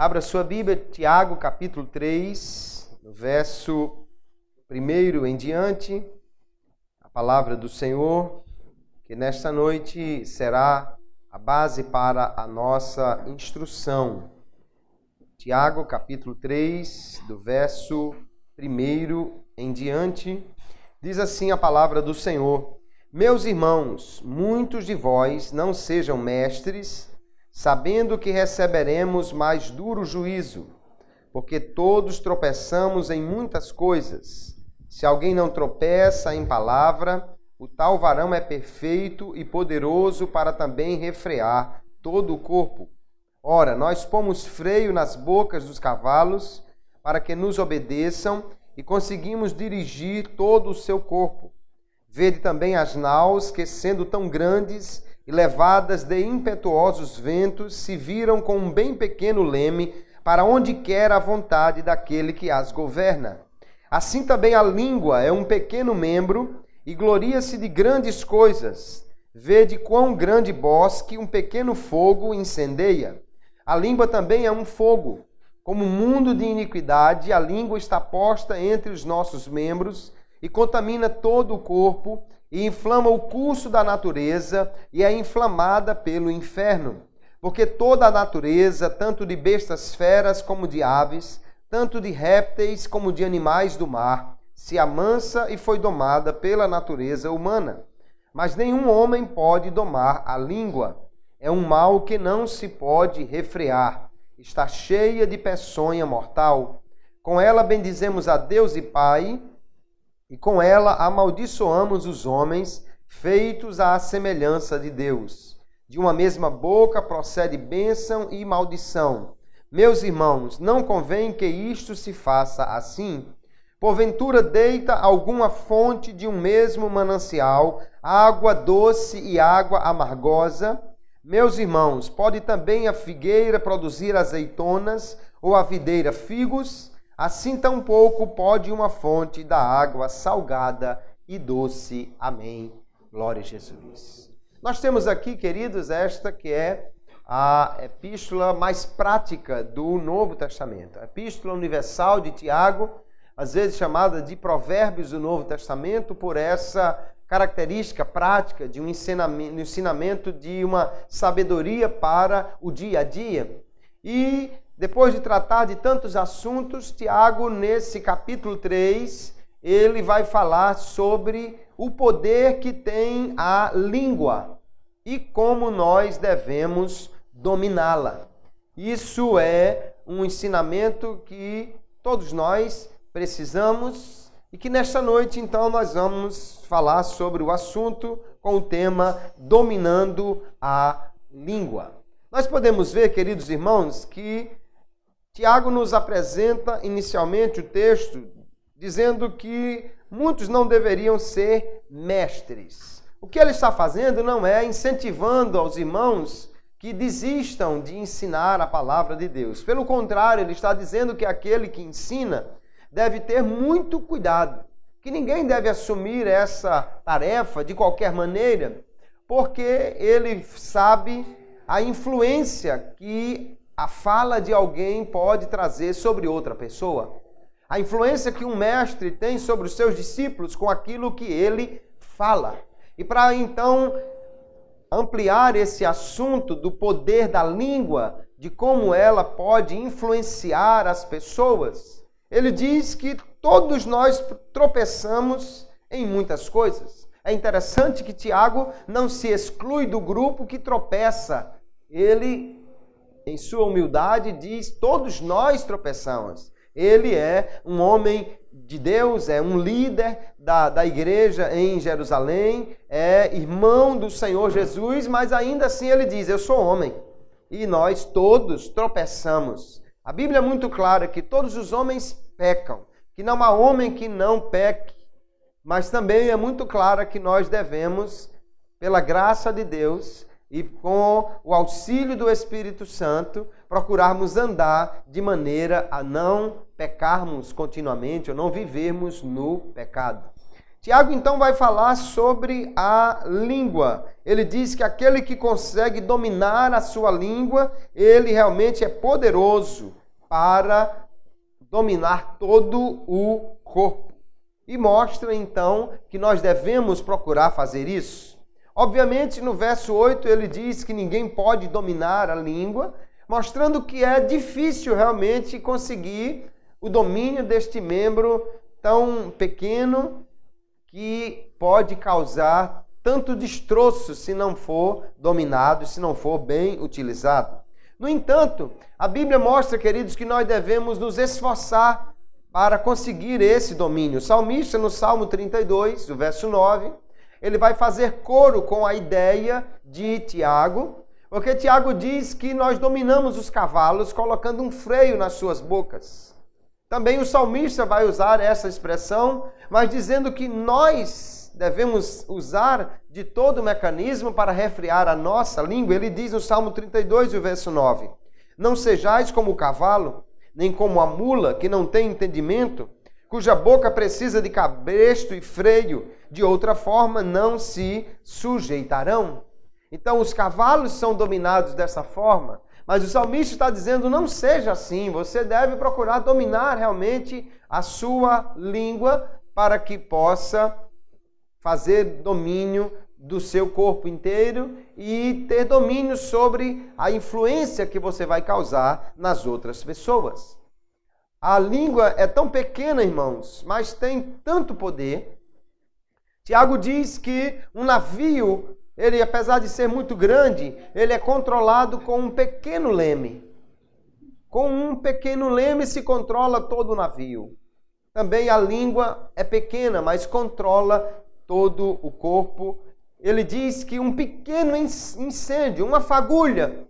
Abra sua Bíblia, Tiago, capítulo 3, no verso 1 em diante, a palavra do Senhor, que nesta noite será a base para a nossa instrução. Tiago, capítulo 3, do verso 1 em diante, diz assim a palavra do Senhor: Meus irmãos, muitos de vós não sejam mestres, sabendo que receberemos mais duro juízo, porque todos tropeçamos em muitas coisas. Se alguém não tropeça em palavra, o tal varão é perfeito e poderoso para também refrear todo o corpo. Ora, nós pomos freio nas bocas dos cavalos para que nos obedeçam e conseguimos dirigir todo o seu corpo. Vede também as naus que, sendo tão grandes e levadas de impetuosos ventos, se viram com um bem pequeno leme para onde quer a vontade daquele que as governa. Assim também a língua é um pequeno membro e gloria-se de grandes coisas. Vede quão grande bosque um pequeno fogo incendeia. A língua também é um fogo. Como mundo de iniquidade, a língua está posta entre os nossos membros e contamina todo o corpo e inflama o curso da natureza e é inflamada pelo inferno. Porque toda a natureza, tanto de bestas feras como de aves, tanto de répteis como de animais do mar, se amansa e foi domada pela natureza humana. Mas nenhum homem pode domar a língua. É um mal que não se pode refrear. Está cheia de peçonha mortal. Com ela bendizemos a Deus e Pai, e com ela amaldiçoamos os homens, feitos à semelhança de Deus. De uma mesma boca procede bênção e maldição. Meus irmãos, não convém que isto se faça assim. Porventura deita alguma fonte de um mesmo manancial, água doce e água amargosa? Meus irmãos, pode também a figueira produzir azeitonas, ou a videira figos? Assim tampouco pode uma fonte da água salgada e doce. Amém. Glória a Jesus. Nós temos aqui, queridos, esta que é a epístola mais prática do Novo Testamento. A epístola universal de Tiago, às vezes chamada de Provérbios do Novo Testamento, por essa característica prática de um ensinamento de uma sabedoria para o dia a dia. E depois de tratar de tantos assuntos, Tiago, nesse capítulo 3, ele vai falar sobre o poder que tem a língua e como nós devemos dominá-la. Isso é um ensinamento que todos nós precisamos e que nesta noite, então, nós vamos falar sobre o assunto com o tema Dominando a Língua. Nós podemos ver, queridos irmãos, que Tiago nos apresenta inicialmente o texto dizendo que muitos não deveriam ser mestres. O que ele está fazendo não é incentivando aos irmãos que desistam de ensinar a palavra de Deus. Pelo contrário, ele está dizendo que aquele que ensina deve ter muito cuidado, que ninguém deve assumir essa tarefa de qualquer maneira, porque ele sabe a influência que a fala de alguém pode trazer sobre outra pessoa. A influência que um mestre tem sobre os seus discípulos com aquilo que ele fala. E para então ampliar esse assunto do poder da língua, de como ela pode influenciar as pessoas, ele diz que todos nós tropeçamos em muitas coisas. É interessante que Tiago não se exclui do grupo que tropeça. Ele, em sua humildade, diz: todos nós tropeçamos. Ele é um homem de Deus, é um líder da igreja em Jerusalém, é irmão do Senhor Jesus, mas ainda assim ele diz: eu sou homem. E nós todos tropeçamos. A Bíblia é muito clara que todos os homens pecam, que não há homem que não peque, mas também é muito clara que nós devemos, pela graça de Deus, e com o auxílio do Espírito Santo, procurarmos andar de maneira a não pecarmos continuamente, ou não vivermos no pecado. Tiago então vai falar sobre a língua. Ele diz que aquele que consegue dominar a sua língua, ele realmente é poderoso para dominar todo o corpo. E mostra então que nós devemos procurar fazer isso. Obviamente, no verso 8 ele diz que ninguém pode dominar a língua, mostrando que é difícil realmente conseguir o domínio deste membro tão pequeno que pode causar tanto destroço se não for dominado, se não for bem utilizado. No entanto, a Bíblia mostra, queridos, que nós devemos nos esforçar para conseguir esse domínio. O salmista, no Salmo 32, o verso 9, ele vai fazer coro com a ideia de Tiago, porque Tiago diz que nós dominamos os cavalos colocando um freio nas suas bocas. Também o salmista vai usar essa expressão, mas dizendo que nós devemos usar de todo o mecanismo para refrear a nossa língua. Ele diz no Salmo 32, o verso 9, não sejais como o cavalo, nem como a mula, que não tem entendimento, cuja boca precisa de cabresto e freio, de outra forma não se sujeitarão. Então os cavalos são dominados dessa forma, mas o salmista está dizendo, não seja assim, você deve procurar dominar realmente a sua língua para que possa fazer domínio do seu corpo inteiro e ter domínio sobre a influência que você vai causar nas outras pessoas. A língua é tão pequena, irmãos, mas tem tanto poder. Tiago diz que um navio, ele, apesar de ser muito grande, ele é controlado com um pequeno leme. Com um pequeno leme se controla todo o navio. Também a língua é pequena, mas controla todo o corpo. Ele diz que um pequeno incêndio, uma fagulha,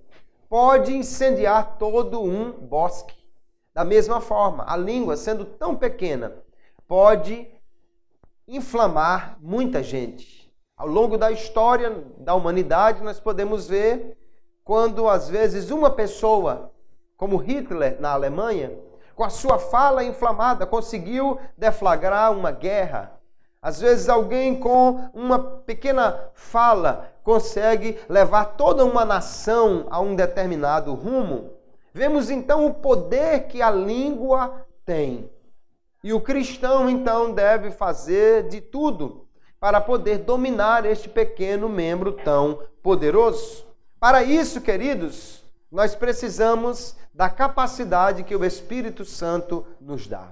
pode incendiar todo um bosque. Da mesma forma, a língua, sendo tão pequena, pode inflamar muita gente. Ao longo da história da humanidade, nós podemos ver quando, às vezes, uma pessoa, como Hitler na Alemanha, com a sua fala inflamada, conseguiu deflagrar uma guerra. Às vezes, alguém com uma pequena fala consegue levar toda uma nação a um determinado rumo. Vemos, então, o poder que a língua tem. E o cristão, então, deve fazer de tudo para poder dominar este pequeno membro tão poderoso. Para isso, queridos, nós precisamos da capacidade que o Espírito Santo nos dá.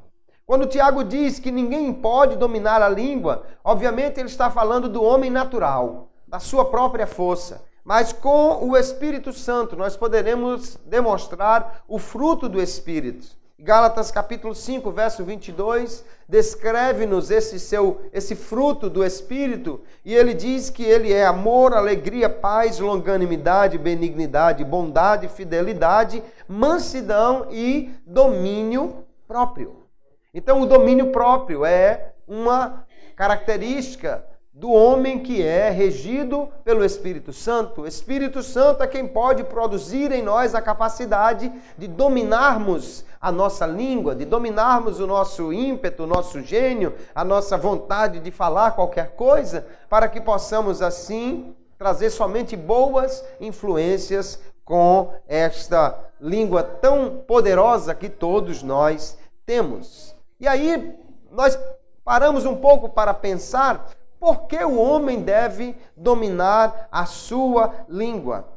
Quando Tiago diz que ninguém pode dominar a língua, obviamente ele está falando do homem natural, da sua própria força. Mas com o Espírito Santo nós poderemos demonstrar o fruto do Espírito. Gálatas capítulo 5, verso 22, descreve-nos esse fruto do Espírito, e ele diz que ele é amor, alegria, paz, longanimidade, benignidade, bondade, fidelidade, mansidão e domínio próprio. Então o domínio próprio é uma característica do homem que é regido pelo Espírito Santo. O Espírito Santo é quem pode produzir em nós a capacidade de dominarmos a nossa língua, de dominarmos o nosso ímpeto, o nosso gênio, a nossa vontade de falar qualquer coisa, para que possamos assim trazer somente boas influências com esta língua tão poderosa que todos nós temos. E aí nós paramos um pouco para pensar por que o homem deve dominar a sua língua.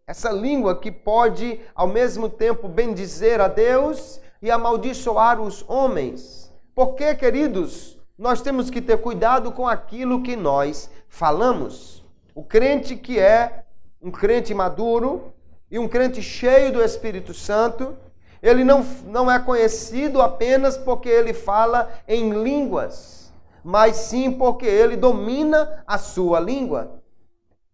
Essa língua que pode, ao mesmo tempo, bendizer a Deus e amaldiçoar os homens. Porque, queridos, nós temos que ter cuidado com aquilo que nós falamos. O crente que é um crente maduro e um crente cheio do Espírito Santo, ele não é conhecido apenas porque ele fala em línguas, mas sim porque ele domina a sua língua.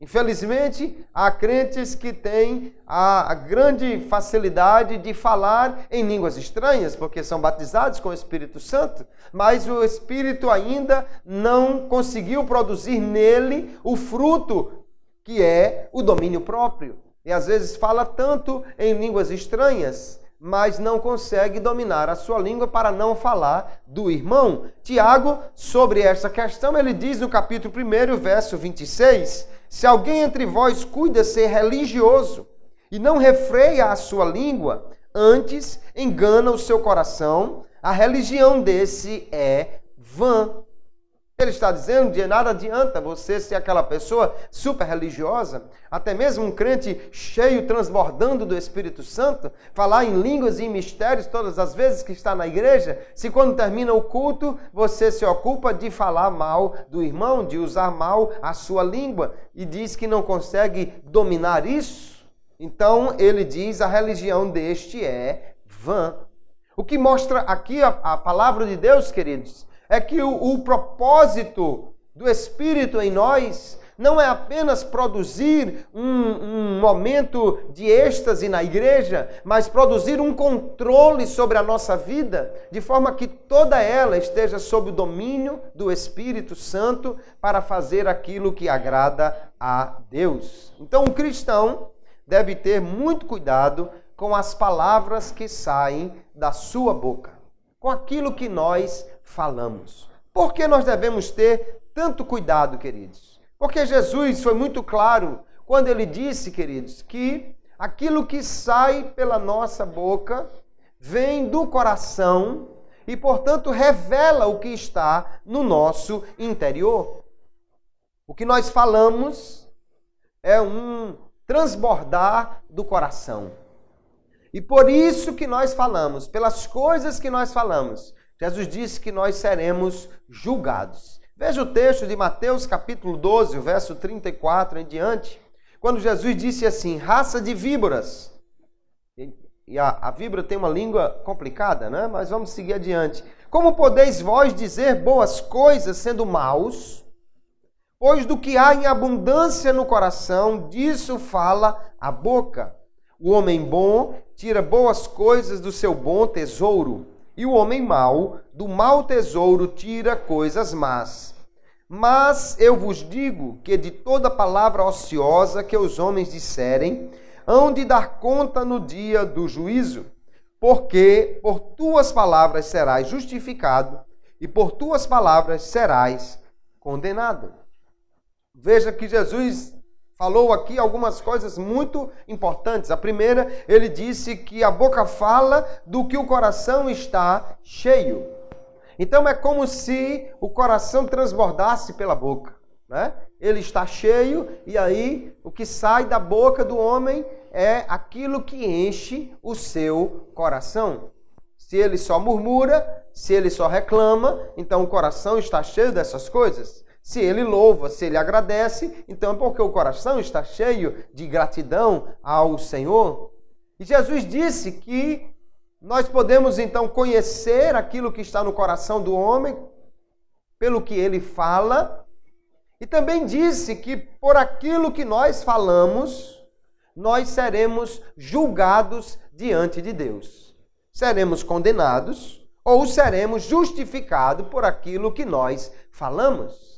Infelizmente, há crentes que têm a grande facilidade de falar em línguas estranhas, porque são batizados com o Espírito Santo, mas o Espírito ainda não conseguiu produzir nele o fruto que é o domínio próprio. E às vezes fala tanto em línguas estranhas, mas não consegue dominar a sua língua para não falar do irmão. Tiago, sobre esta questão, ele diz no capítulo 1, verso 26, se alguém entre vós cuida ser religioso e não refreia a sua língua, antes engana o seu coração, a religião desse é vã. Ele está dizendo que de nada adianta você ser aquela pessoa super religiosa, até mesmo um crente cheio, transbordando do Espírito Santo, falar em línguas e em mistérios todas as vezes que está na igreja, se quando termina o culto, você se ocupa de falar mal do irmão, de usar mal a sua língua, e diz que não consegue dominar isso. Então, ele diz, a religião deste é vã. O que mostra aqui a palavra de Deus, queridos, é que o propósito do Espírito em nós não é apenas produzir um momento de êxtase na igreja, mas produzir um controle sobre a nossa vida, de forma que toda ela esteja sob o domínio do Espírito Santo para fazer aquilo que agrada a Deus. Então, o cristão deve ter muito cuidado com as palavras que saem da sua boca, com aquilo que nós falamos. Por que nós devemos ter tanto cuidado, queridos? Porque Jesus foi muito claro quando ele disse, queridos, que aquilo que sai pela nossa boca vem do coração e, portanto, revela o que está no nosso interior. O que nós falamos é um transbordar do coração. E por isso que nós falamos, pelas coisas que nós falamos, Jesus disse que nós seremos julgados. Veja o texto de Mateus capítulo 12, o verso 34 em diante, quando Jesus disse assim, raça de víboras. E a víbora tem uma língua complicada, né? Mas vamos seguir adiante. Como podeis vós dizer boas coisas sendo maus? Pois do que há em abundância no coração, disso fala a boca. O homem bom tira boas coisas do seu bom tesouro, e o homem mau, do mau tesouro, tira coisas más. Mas eu vos digo que de toda palavra ociosa que os homens disserem, hão de dar conta no dia do juízo, porque por tuas palavras serás justificado, e por tuas palavras serás condenado. Veja que Jesus falou aqui algumas coisas muito importantes. A primeira, ele disse que a boca fala do que o coração está cheio. Então é como se o coração transbordasse pela boca, né? Ele está cheio e aí o que sai da boca do homem é aquilo que enche o seu coração. Se ele só murmura, se ele só reclama, então o coração está cheio dessas coisas. Se ele louva, se ele agradece, então é porque o coração está cheio de gratidão ao Senhor. E Jesus disse que nós podemos então conhecer aquilo que está no coração do homem pelo que ele fala. E também disse que por aquilo que nós falamos, nós seremos julgados diante de Deus. Seremos condenados ou seremos justificados por aquilo que nós falamos.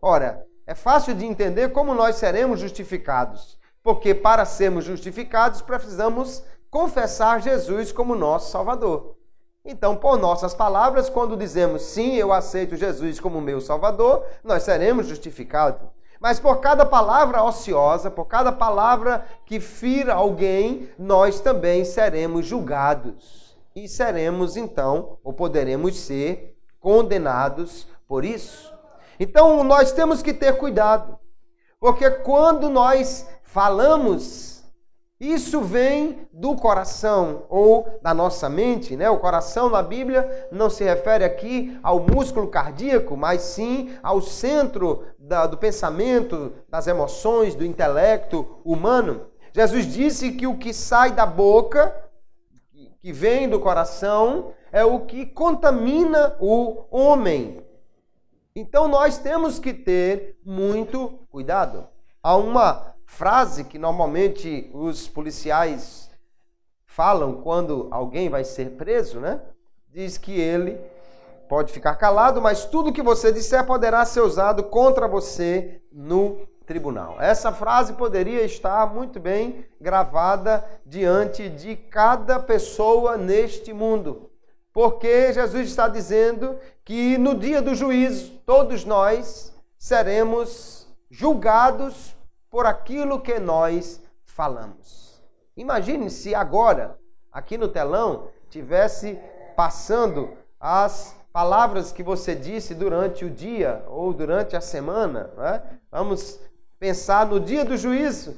Ora, é fácil de entender como nós seremos justificados, porque para sermos justificados precisamos confessar Jesus como nosso Salvador. Então, por nossas palavras, quando dizemos sim, eu aceito Jesus como meu Salvador, nós seremos justificados. Mas por cada palavra ociosa, por cada palavra que fira alguém, nós também seremos julgados. E seremos então, ou poderemos ser, condenados por isso. Então, nós temos que ter cuidado, porque quando nós falamos, isso vem do coração ou da nossa mente, né? O coração na Bíblia não se refere aqui ao músculo cardíaco, mas sim ao centro do pensamento, das emoções, do intelecto humano. Jesus disse que o que sai da boca, que vem do coração, é o que contamina o homem. Então, nós temos que ter muito cuidado. Há uma frase que normalmente os policiais falam quando alguém vai ser preso, né? Diz que ele pode ficar calado, mas tudo que você disser poderá ser usado contra você no tribunal. Essa frase poderia estar muito bem gravada diante de cada pessoa neste mundo, porque Jesus está dizendo que no dia do juízo, todos nós seremos julgados por aquilo que nós falamos. Imagine se agora, aqui no telão, tivesse passando as palavras que você disse durante o dia ou durante a semana, né? Vamos pensar no dia do juízo.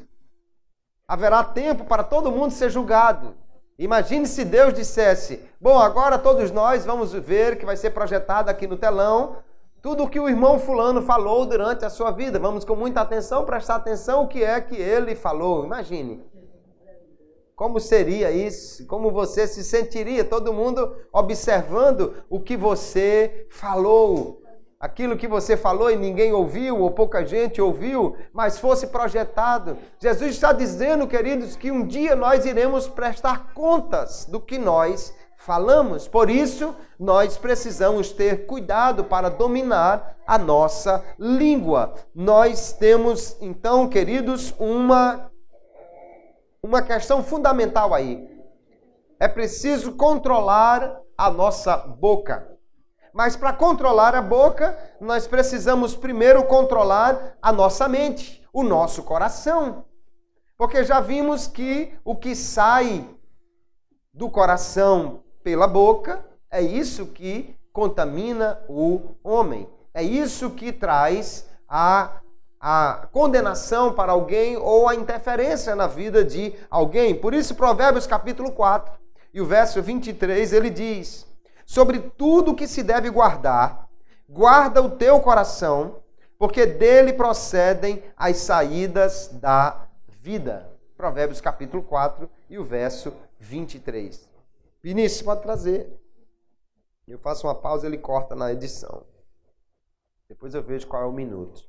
Haverá tempo para todo mundo ser julgado. Imagine se Deus dissesse: bom, agora todos nós vamos ver que vai ser projetado aqui no telão tudo o que o irmão fulano falou durante a sua vida. Vamos com muita atenção prestar atenção o que é que ele falou. Imagine. Como seria isso? Como você se sentiria? Todo mundo observando o que você falou. Aquilo que você falou e ninguém ouviu, ou pouca gente ouviu, mas fosse projetado. Jesus está dizendo, queridos, que um dia nós iremos prestar contas do que nós falamos. Por isso, nós precisamos ter cuidado para dominar a nossa língua. Nós temos, então, queridos, uma questão fundamental aí. É preciso controlar a nossa boca. Mas para controlar a boca, nós precisamos primeiro controlar a nossa mente, o nosso coração. Porque já vimos que o que sai do coração pela boca é isso que contamina o homem. É isso que traz a condenação para alguém ou a interferência na vida de alguém. Por isso, Provérbios capítulo 4 e o verso 23, ele diz: sobre tudo que se deve guardar, guarda o teu coração, porque dele procedem as saídas da vida. Provérbios capítulo 4 e o verso 23. Vinícius, pode trazer. Eu faço uma pausa, ele corta na edição. Depois eu vejo qual é o minuto.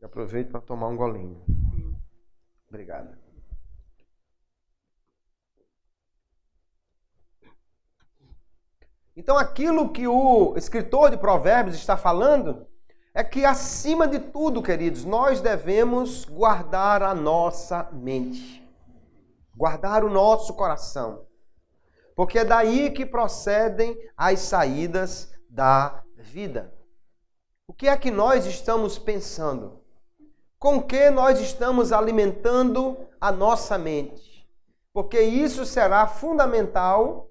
Aproveito para tomar um golinho. Obrigado. Então, aquilo que o escritor de Provérbios está falando é que, acima de tudo, queridos, nós devemos guardar a nossa mente, guardar o nosso coração, porque é daí que procedem as saídas da vida. O que é que nós estamos pensando? Com que nós estamos alimentando a nossa mente? Porque isso será fundamental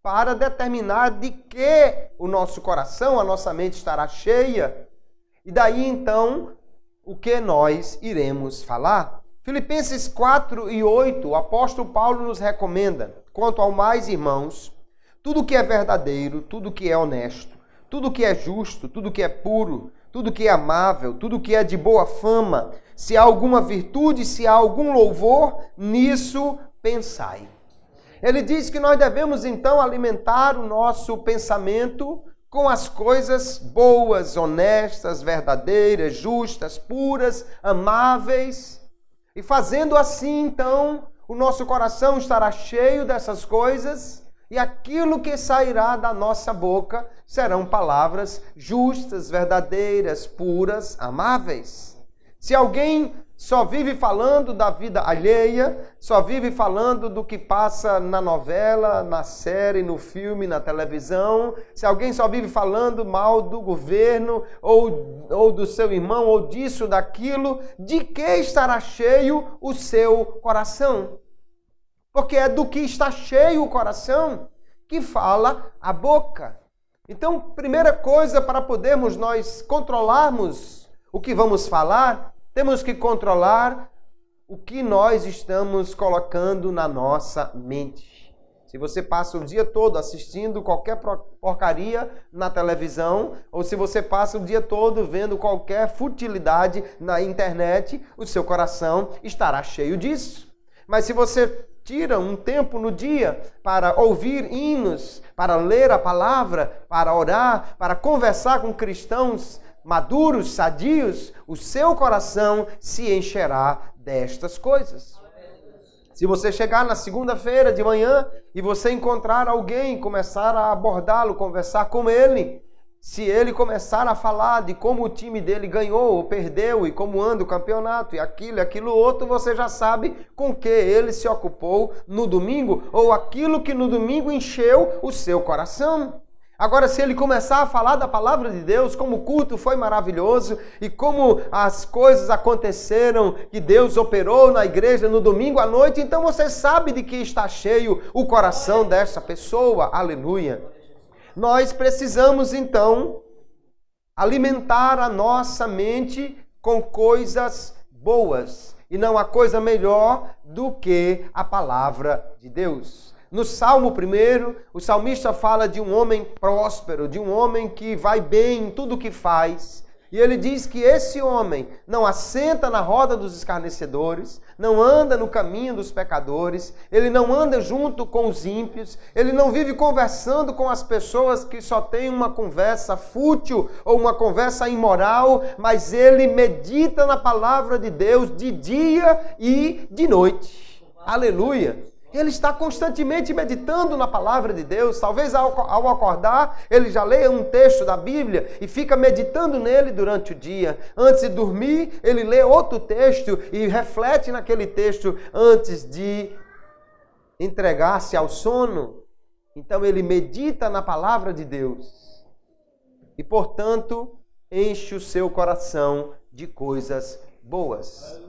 para determinar de que o nosso coração, a nossa mente estará cheia. E daí então, o que nós iremos falar? Filipenses 4 e 8, o apóstolo Paulo nos recomenda: quanto ao mais, irmãos, tudo que é verdadeiro, tudo que é honesto, tudo que é justo, tudo que é puro, tudo que é amável, tudo que é de boa fama, se há alguma virtude, se há algum louvor, nisso pensai. Ele diz que nós devemos então alimentar o nosso pensamento com as coisas boas, honestas, verdadeiras, justas, puras, amáveis. E fazendo assim, então, o nosso coração estará cheio dessas coisas e aquilo que sairá da nossa boca serão palavras justas, verdadeiras, puras, amáveis. Se alguém só vive falando da vida alheia, só vive falando do que passa na novela, na série, no filme, na televisão, se alguém só vive falando mal do governo ou do seu irmão, ou disso, daquilo, de que estará cheio o seu coração? Porque é do que está cheio o coração que fala a boca. Então, primeira coisa para podermos nós controlarmos o que vamos falar, temos que controlar o que nós estamos colocando na nossa mente. Se você passa o dia todo assistindo qualquer porcaria na televisão, ou se você passa o dia todo vendo qualquer futilidade na internet, o seu coração estará cheio disso. Mas se você tira um tempo no dia para ouvir hinos, para ler a palavra, para orar, para conversar com cristãos maduros, sadios, o seu coração se encherá destas coisas. Se você chegar na segunda-feira de manhã e você encontrar alguém, começar a abordá-lo, conversar com ele, Se ele começar a falar de como o time dele ganhou ou perdeu e como anda o campeonato e aquilo outro, você já sabe com que ele se ocupou no domingo ou aquilo que no domingo encheu o seu coração. Agora, se ele começar a falar da palavra de Deus, como o culto foi maravilhoso e como as coisas aconteceram, que Deus operou na igreja no domingo à noite, então você sabe de que está cheio o coração dessa pessoa. Aleluia! Nós precisamos, então, alimentar a nossa mente com coisas boas. E não há coisa melhor do que a palavra de Deus. No Salmo 1, o salmista fala de um homem próspero, de um homem que vai bem em tudo o que faz. E ele diz que esse homem não assenta na roda dos escarnecedores, não anda no caminho dos pecadores, ele não anda junto com os ímpios, ele não vive conversando com as pessoas que só têm uma conversa fútil ou uma conversa imoral, mas ele medita na palavra de Deus de dia e de noite. Aleluia! Ele está constantemente meditando na palavra de Deus. Talvez ao acordar, ele já leia um texto da Bíblia e fica meditando nele durante o dia. Antes de dormir, ele lê outro texto e reflete naquele texto antes de entregar-se ao sono. Então ele medita na palavra de Deus e, portanto, enche o seu coração de coisas boas.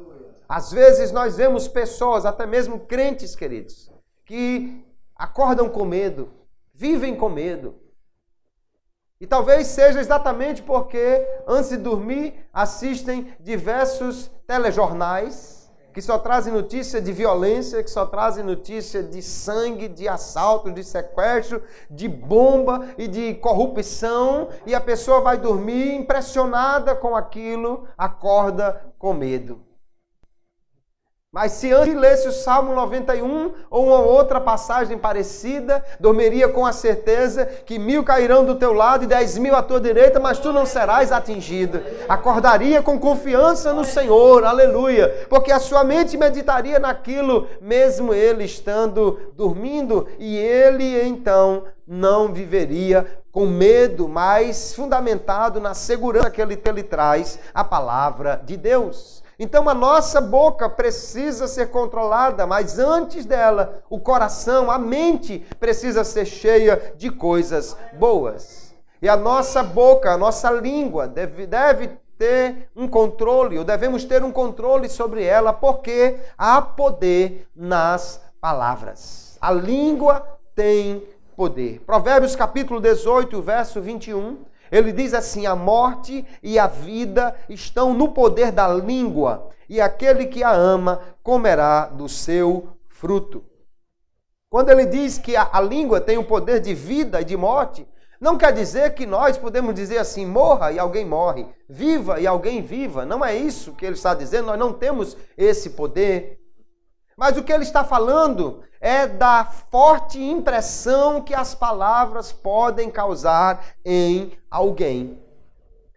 Às vezes nós vemos pessoas, até mesmo crentes, queridos, que acordam com medo, vivem com medo. E talvez seja exatamente porque, antes de dormir, assistem diversos telejornais que só trazem notícia de violência, que só trazem notícia de sangue, de assalto, de sequestro, de bomba e de corrupção. E a pessoa vai dormir impressionada com aquilo, acorda com medo. Mas se antes lesse o Salmo 91 ou uma outra passagem parecida, dormiria com a certeza que 1000 cairão do teu lado e 10.000 à tua direita, mas tu não serás atingido. Acordaria com confiança no Senhor, aleluia, porque a sua mente meditaria naquilo, mesmo ele estando dormindo, e ele então não viveria com medo, mas fundamentado na segurança que ele traz, a palavra de Deus. Então a nossa boca precisa ser controlada, mas antes dela, o coração, a mente precisa ser cheia de coisas boas. E a nossa boca, a nossa língua deve ter um controle, ou devemos ter um controle sobre ela, porque há poder nas palavras. A língua tem poder. Provérbios capítulo 18, verso 21. Ele diz assim: a morte e a vida estão no poder da língua, e aquele que a ama comerá do seu fruto. Quando ele diz que a língua tem o poder de vida e de morte, não quer dizer que nós podemos dizer assim, morra e alguém morre, viva e alguém viva. Não é isso que ele está dizendo, nós não temos esse poder. Mas o que ele está falando é da forte impressão que as palavras podem causar em alguém.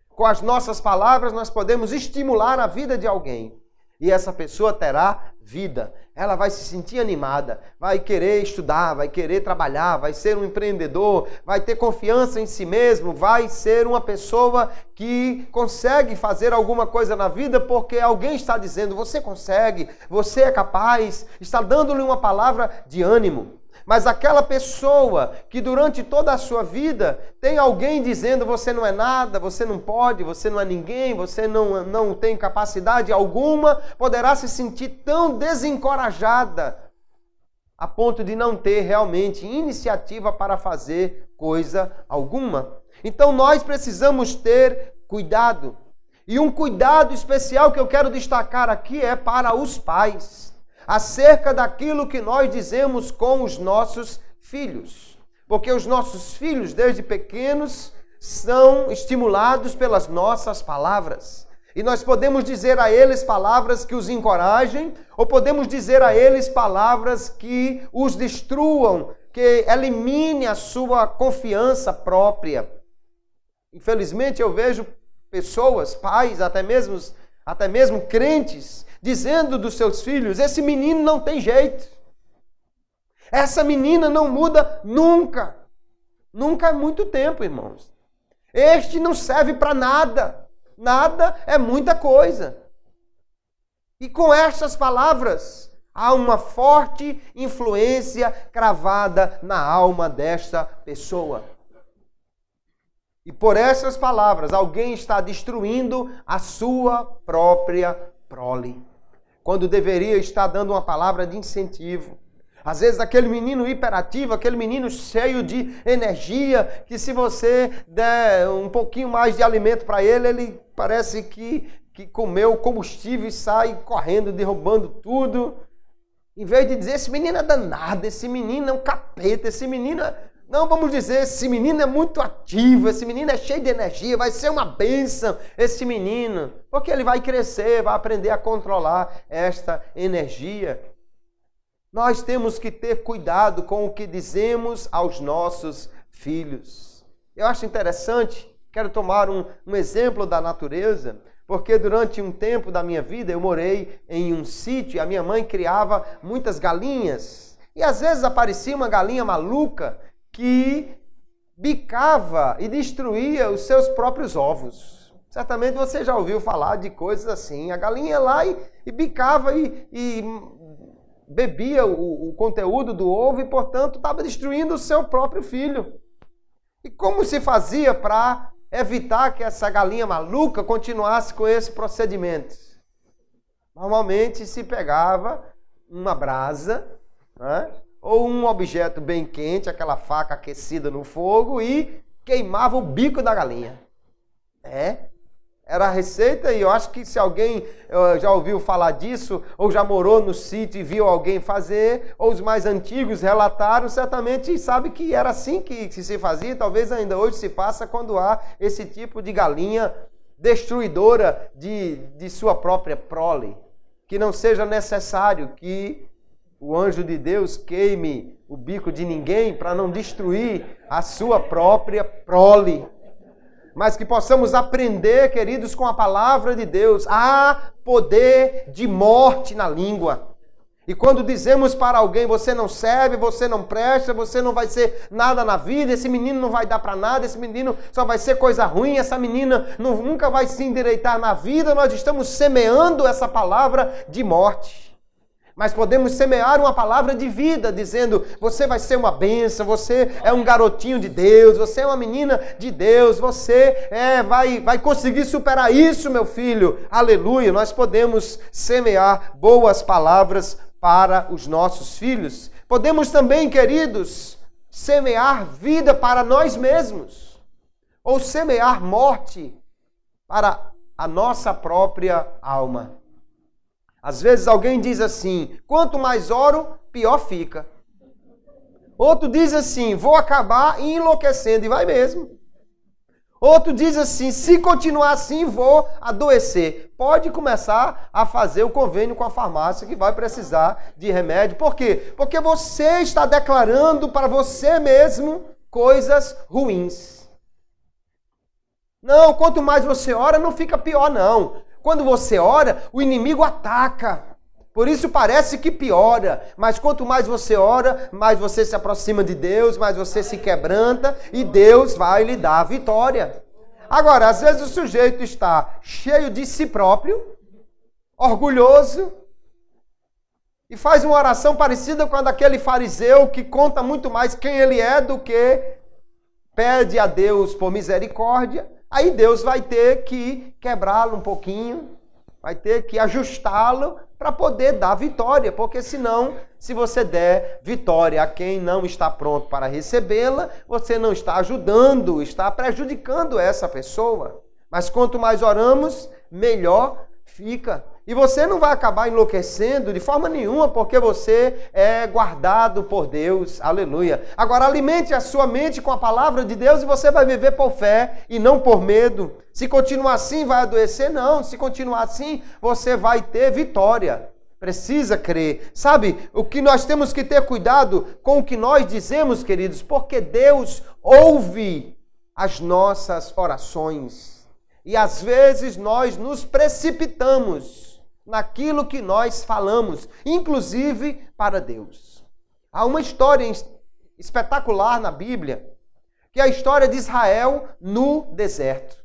Com as nossas palavras, nós podemos estimular a vida de alguém. E essa pessoa terá vida. Ela vai se sentir animada, vai querer estudar, vai querer trabalhar, vai ser um empreendedor, vai ter confiança em si mesmo, vai ser uma pessoa que consegue fazer alguma coisa na vida porque alguém está dizendo, você consegue, você é capaz, está dando-lhe uma palavra de ânimo. Mas aquela pessoa que durante toda a sua vida tem alguém dizendo você não é nada, você não pode, você não é ninguém, você não tem capacidade alguma, poderá se sentir tão desencorajada a ponto de não ter realmente iniciativa para fazer coisa alguma. Então nós precisamos ter cuidado. E um cuidado especial que eu quero destacar aqui é para os pais, acerca daquilo que nós dizemos com os nossos filhos. Porque os nossos filhos, desde pequenos, são estimulados pelas nossas palavras. E nós podemos dizer a eles palavras que os encorajem, ou podemos dizer a eles palavras que os destruam, que eliminem a sua confiança própria. Infelizmente eu vejo pessoas, pais, até mesmo crentes, dizendo dos seus filhos, esse menino não tem jeito. Essa menina não muda nunca. Nunca é muito tempo, irmãos. Este não serve para nada. Nada é muita coisa. E com estas palavras, há uma forte influência cravada na alma desta pessoa. E por essas palavras, alguém está destruindo a sua própria prole, quando deveria estar dando uma palavra de incentivo. Às vezes aquele menino hiperativo, aquele menino cheio de energia, que se você der um pouquinho mais de alimento para ele, ele parece que comeu combustível e sai correndo, derrubando tudo. Em vez de dizer, esse menino é danado, esse menino é um capeta, esse menino é... Não, vamos dizer, esse menino é muito ativo, esse menino é cheio de energia, vai ser uma bênção esse menino. Porque ele vai crescer, vai aprender a controlar esta energia. Nós temos que ter cuidado com o que dizemos aos nossos filhos. Eu acho interessante, quero tomar um exemplo da natureza, porque durante um tempo da minha vida eu morei em um sítio e a minha mãe criava muitas galinhas. E às vezes aparecia uma galinha maluca que bicava e destruía os seus próprios ovos. Certamente você já ouviu falar de coisas assim. A galinha ia lá e bicava e bebia o conteúdo do ovo e, portanto, estava destruindo o seu próprio filho. E como se fazia para evitar que essa galinha maluca continuasse com esse procedimento? Normalmente se pegava uma brasa, né? Ou um objeto bem quente, aquela faca aquecida no fogo, e queimava o bico da galinha. Era a receita, e eu acho que se alguém já ouviu falar disso, ou já morou no sítio e viu alguém fazer, ou os mais antigos relataram, certamente sabe que era assim que se fazia, talvez ainda hoje se faça quando há esse tipo de galinha destruidora de sua própria prole. Que não seja necessário que o anjo de Deus queime o bico de ninguém para não destruir a sua própria prole. Mas que possamos aprender, queridos, com a palavra de Deus. Há poder de morte na língua. E quando dizemos para alguém, você não serve, você não presta, você não vai ser nada na vida, esse menino não vai dar para nada, esse menino só vai ser coisa ruim, essa menina nunca vai se endireitar na vida, nós estamos semeando essa palavra de morte. Mas podemos semear uma palavra de vida, dizendo, você vai ser uma bênção, você é um garotinho de Deus, você é uma menina de Deus, você vai conseguir superar isso, meu filho. Aleluia! Nós podemos semear boas palavras para os nossos filhos. Podemos também, queridos, semear vida para nós mesmos, ou semear morte para a nossa própria alma. Às vezes alguém diz assim, quanto mais oro, pior fica. Outro diz assim, vou acabar enlouquecendo, e vai mesmo. Outro diz assim, se continuar assim, vou adoecer. Pode começar a fazer o convênio com a farmácia, que vai precisar de remédio. Por quê? Porque você está declarando para você mesmo coisas ruins. Não, quanto mais você ora, não fica pior, não. Quando você ora, o inimigo ataca. Por isso parece que piora. Mas quanto mais você ora, mais você se aproxima de Deus, mais você se quebranta e Deus vai lhe dar a vitória. Agora, às vezes o sujeito está cheio de si próprio, orgulhoso, e faz uma oração parecida com a daquele fariseu que conta muito mais quem ele é do que pede a Deus por misericórdia. Aí Deus vai ter que quebrá-lo um pouquinho, vai ter que ajustá-lo para poder dar vitória, porque senão, se você der vitória a quem não está pronto para recebê-la, você não está ajudando, está prejudicando essa pessoa. Mas quanto mais oramos, melhor fica. E você não vai acabar enlouquecendo de forma nenhuma, porque você é guardado por Deus. Aleluia. Agora, alimente a sua mente com a palavra de Deus e você vai viver por fé e não por medo. Se continuar assim, vai adoecer? Não. Se continuar assim, você vai ter vitória. Precisa crer. Sabe, o que nós temos que ter cuidado com o que nós dizemos, queridos, porque Deus ouve as nossas orações. E às vezes nós nos precipitamos naquilo que nós falamos, inclusive para Deus. Há uma história espetacular na Bíblia que é a história de Israel no deserto.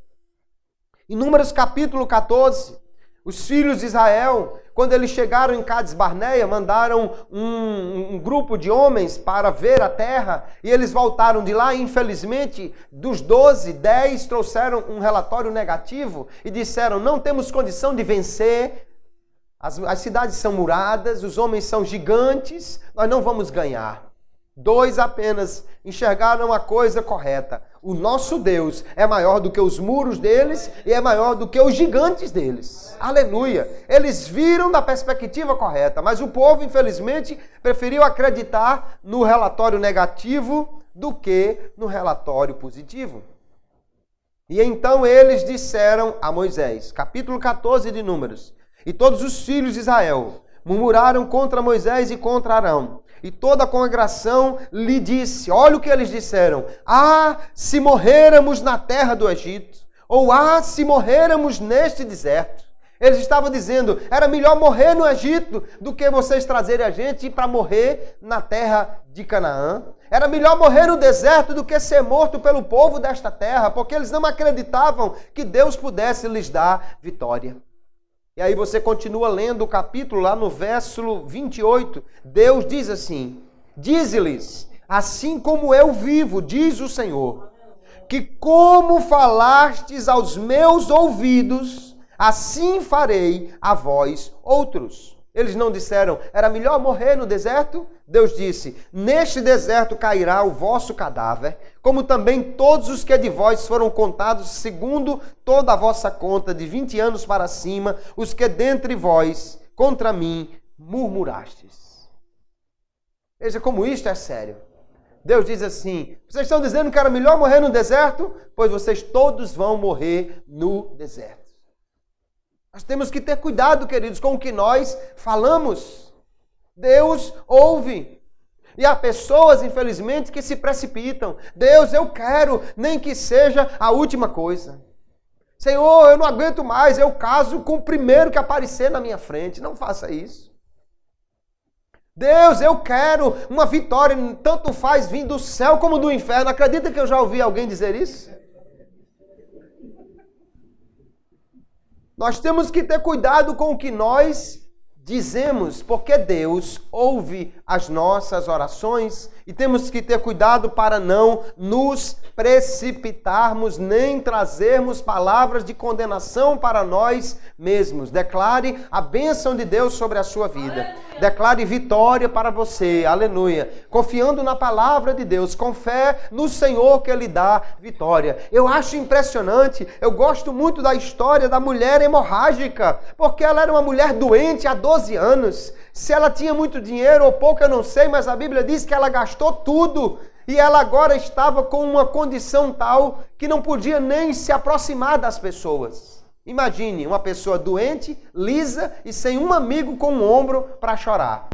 Em Números capítulo 14, os filhos de Israel, quando eles chegaram em Cades Barneia, mandaram um grupo de homens para ver a terra, e eles voltaram de lá, e infelizmente, dos 12, 10 trouxeram um relatório negativo e disseram: não temos condição de vencer, as cidades são muradas, os homens são gigantes, nós não vamos ganhar. 2 apenas enxergaram a coisa correta: o nosso Deus é maior do que os muros deles e é maior do que os gigantes deles. Aleluia! Eles viram da perspectiva correta, mas o povo, infelizmente, preferiu acreditar no relatório negativo do que no relatório positivo. E então eles disseram a Moisés, capítulo 14 de Números: e todos os filhos de Israel murmuraram contra Moisés e contra Arão. E toda a congregação lhe disse, olha o que eles disseram: ah, se morrêramos na terra do Egito, ou ah, se morrêramos neste deserto. Eles estavam dizendo, era melhor morrer no Egito do que vocês trazerem a gente para morrer na terra de Canaã. Era melhor morrer no deserto do que ser morto pelo povo desta terra, porque eles não acreditavam que Deus pudesse lhes dar vitória. E aí você continua lendo o capítulo lá no verso 28. Deus diz assim: dize-lhes, assim como eu vivo, diz o Senhor, que como falastes aos meus ouvidos, assim farei a vós outros. Eles não disseram, era melhor morrer no deserto? Deus disse, neste deserto cairá o vosso cadáver, como também todos os que de vós foram contados segundo toda a vossa conta, de 20 anos para cima, os que dentre vós contra mim murmurastes. Veja como isto é sério. Deus diz assim, vocês estão dizendo que era melhor morrer no deserto? Pois vocês todos vão morrer no deserto. Nós temos que ter cuidado, queridos, com o que nós falamos. Deus ouve. E há pessoas, infelizmente, que se precipitam. Deus, eu quero, nem que seja a última coisa. Senhor, eu não aguento mais, eu caso com o primeiro que aparecer na minha frente. Não faça isso. Deus, eu quero uma vitória, tanto faz vir do céu como do inferno. Acredita que eu já ouvi alguém dizer isso? Nós temos que ter cuidado com o que nós dizemos, porque Deus ouve as nossas orações e temos que ter cuidado para não nos precipitarmos nem trazermos palavras de condenação para nós mesmos. Declare a bênção de Deus sobre a sua vida. Declare vitória para você, aleluia. Confiando na palavra de Deus, com fé no Senhor que Ele dá vitória. Eu acho impressionante, eu gosto muito da história da mulher hemorrágica, porque ela era uma mulher doente há 12 anos. Se ela tinha muito dinheiro ou pouco, eu não sei, mas a Bíblia diz que ela gastou tudo. E ela agora estava com uma condição tal que não podia nem se aproximar das pessoas. Imagine uma pessoa doente, lisa e sem um amigo com um ombro para chorar.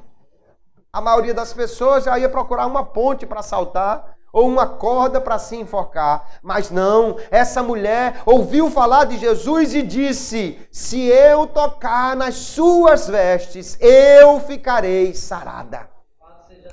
A maioria das pessoas já ia procurar uma ponte para saltar ou uma corda para se enforcar. Mas não, essa mulher ouviu falar de Jesus e disse, se eu tocar nas suas vestes, eu ficarei sarada.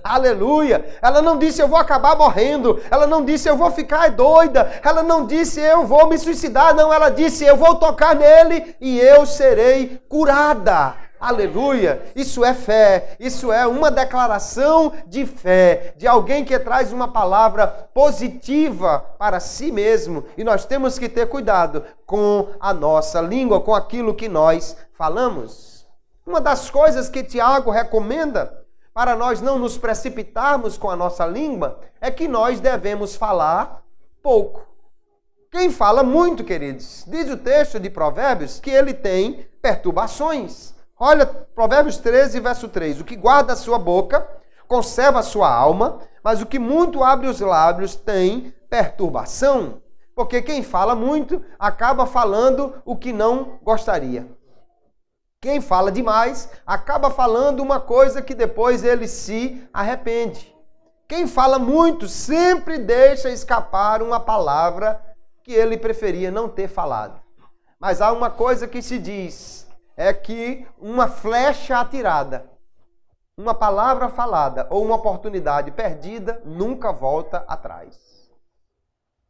Aleluia! Ela não disse eu vou acabar morrendo, ela não disse eu vou ficar doida, ela não disse eu vou me suicidar, não, ela disse eu vou tocar nele e eu serei curada. Aleluia! Isso é fé, isso é uma declaração de fé, de alguém que traz uma palavra positiva para si mesmo. E nós temos que ter cuidado com a nossa língua, com aquilo que nós falamos. Uma das coisas que Tiago recomenda para nós não nos precipitarmos com a nossa língua, é que nós devemos falar pouco. Quem fala muito, queridos, diz o texto de Provérbios que ele tem perturbações. Olha, Provérbios 13, verso 3. O que guarda a sua boca, conserva a sua alma, mas o que muito abre os lábios tem perturbação. Porque quem fala muito acaba falando o que não gostaria. Quem fala demais acaba falando uma coisa que depois ele se arrepende. Quem fala muito sempre deixa escapar uma palavra que ele preferia não ter falado. Mas há uma coisa que se diz, é que uma flecha atirada, uma palavra falada ou uma oportunidade perdida nunca volta atrás.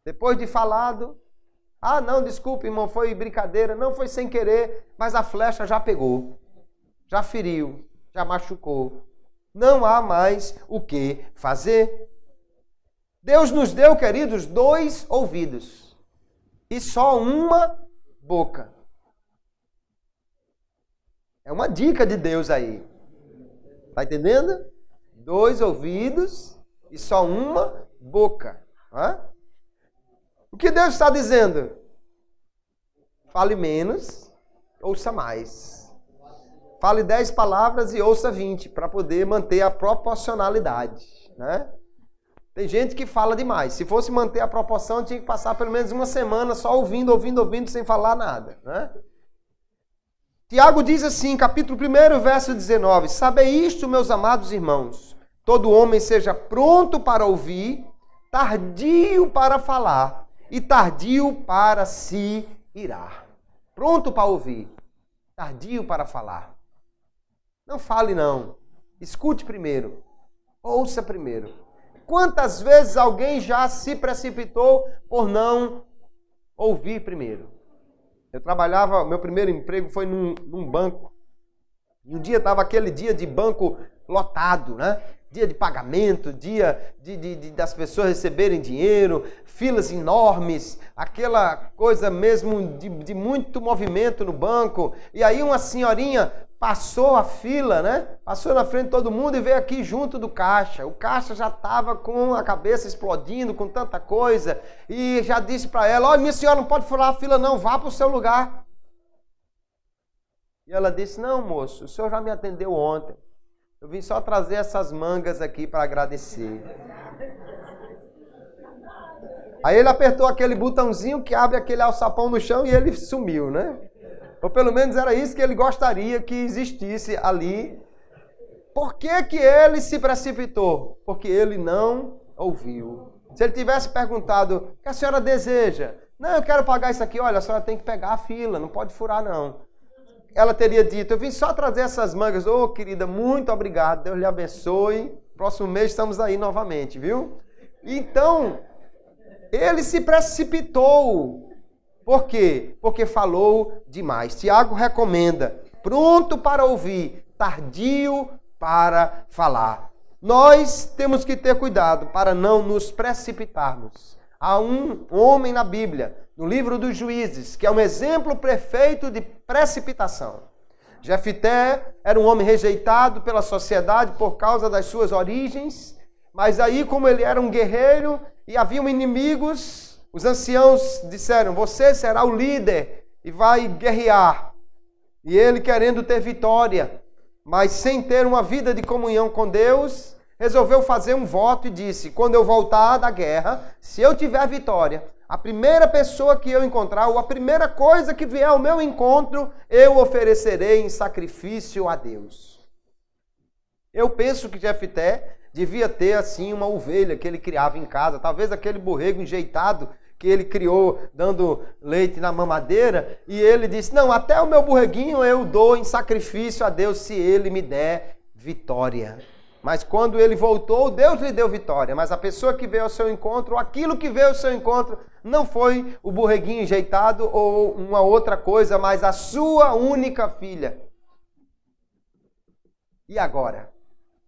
Depois de falado, não, desculpe, irmão, foi brincadeira, não foi sem querer, mas a flecha já pegou, já feriu, já machucou. Não há mais o que fazer. Deus nos deu, queridos, 2 ouvidos e só uma boca. É uma dica de Deus aí. Está entendendo? 2 ouvidos e só uma boca. O que Deus está dizendo? Fale menos, ouça mais. Fale 10 palavras e ouça 20, para poder manter a proporcionalidade, né? Tem gente que fala demais. Se fosse manter a proporção, tinha que passar pelo menos uma semana só ouvindo, sem falar nada, né? Tiago diz assim, capítulo 1, verso 19: Sabei isto, meus amados irmãos, todo homem seja pronto para ouvir, tardio para falar e tardio para se irar. Pronto para ouvir, tardio para falar. Não fale não, escute primeiro, ouça primeiro. Quantas vezes alguém já se precipitou por não ouvir primeiro? Eu trabalhava, meu primeiro emprego foi num banco. E um dia estava aquele dia de banco lotado, né? Dia de pagamento, dia das pessoas receberem dinheiro, filas enormes, aquela coisa mesmo de muito movimento no banco. E aí uma senhorinha passou a fila, né? Passou na frente de todo mundo e veio aqui junto do caixa. O caixa já estava com a cabeça explodindo, com tanta coisa. E já disse para ela, olha, minha senhora, não pode furar a fila não, vá para o seu lugar. E ela disse, não, moço, o senhor já me atendeu ontem. Eu vim só trazer essas mangas aqui para agradecer. Aí ele apertou aquele botãozinho que abre aquele alçapão no chão e ele sumiu, né? Ou pelo menos era isso que ele gostaria que existisse ali. Por que que ele se precipitou? Porque ele não ouviu. Se ele tivesse perguntado, o que a senhora deseja? Não, eu quero pagar isso aqui. Olha, a senhora tem que pegar a fila, não pode furar não. Ela teria dito, eu vim só trazer essas mangas. Ô, querida, muito obrigado, Deus lhe abençoe. Próximo mês estamos aí novamente, viu? Então, ele se precipitou. Por quê? Porque falou demais. Tiago recomenda, pronto para ouvir, tardio para falar. Nós temos que ter cuidado para não nos precipitarmos. Há um homem na Bíblia, no livro dos Juízes, que é um exemplo perfeito de precipitação. Jefté era um homem rejeitado pela sociedade por causa das suas origens, mas aí, como ele era um guerreiro e haviam inimigos, os anciãos disseram, você será o líder e vai guerrear. E ele, querendo ter vitória, mas sem ter uma vida de comunhão com Deus, resolveu fazer um voto e disse, quando eu voltar da guerra, se eu tiver vitória, a primeira pessoa que eu encontrar, ou a primeira coisa que vier ao meu encontro, eu oferecerei em sacrifício a Deus. Eu penso que Jefté devia ter assim uma ovelha que ele criava em casa, talvez aquele borrego enjeitado que ele criou dando leite na mamadeira, e ele disse, não, até o meu borreguinho eu dou em sacrifício a Deus se ele me der vitória. Mas quando ele voltou, Deus lhe deu vitória. Mas a pessoa que veio ao seu encontro, aquilo que veio ao seu encontro, não foi o borreguinho enjeitado ou uma outra coisa, mas a sua única filha. E agora?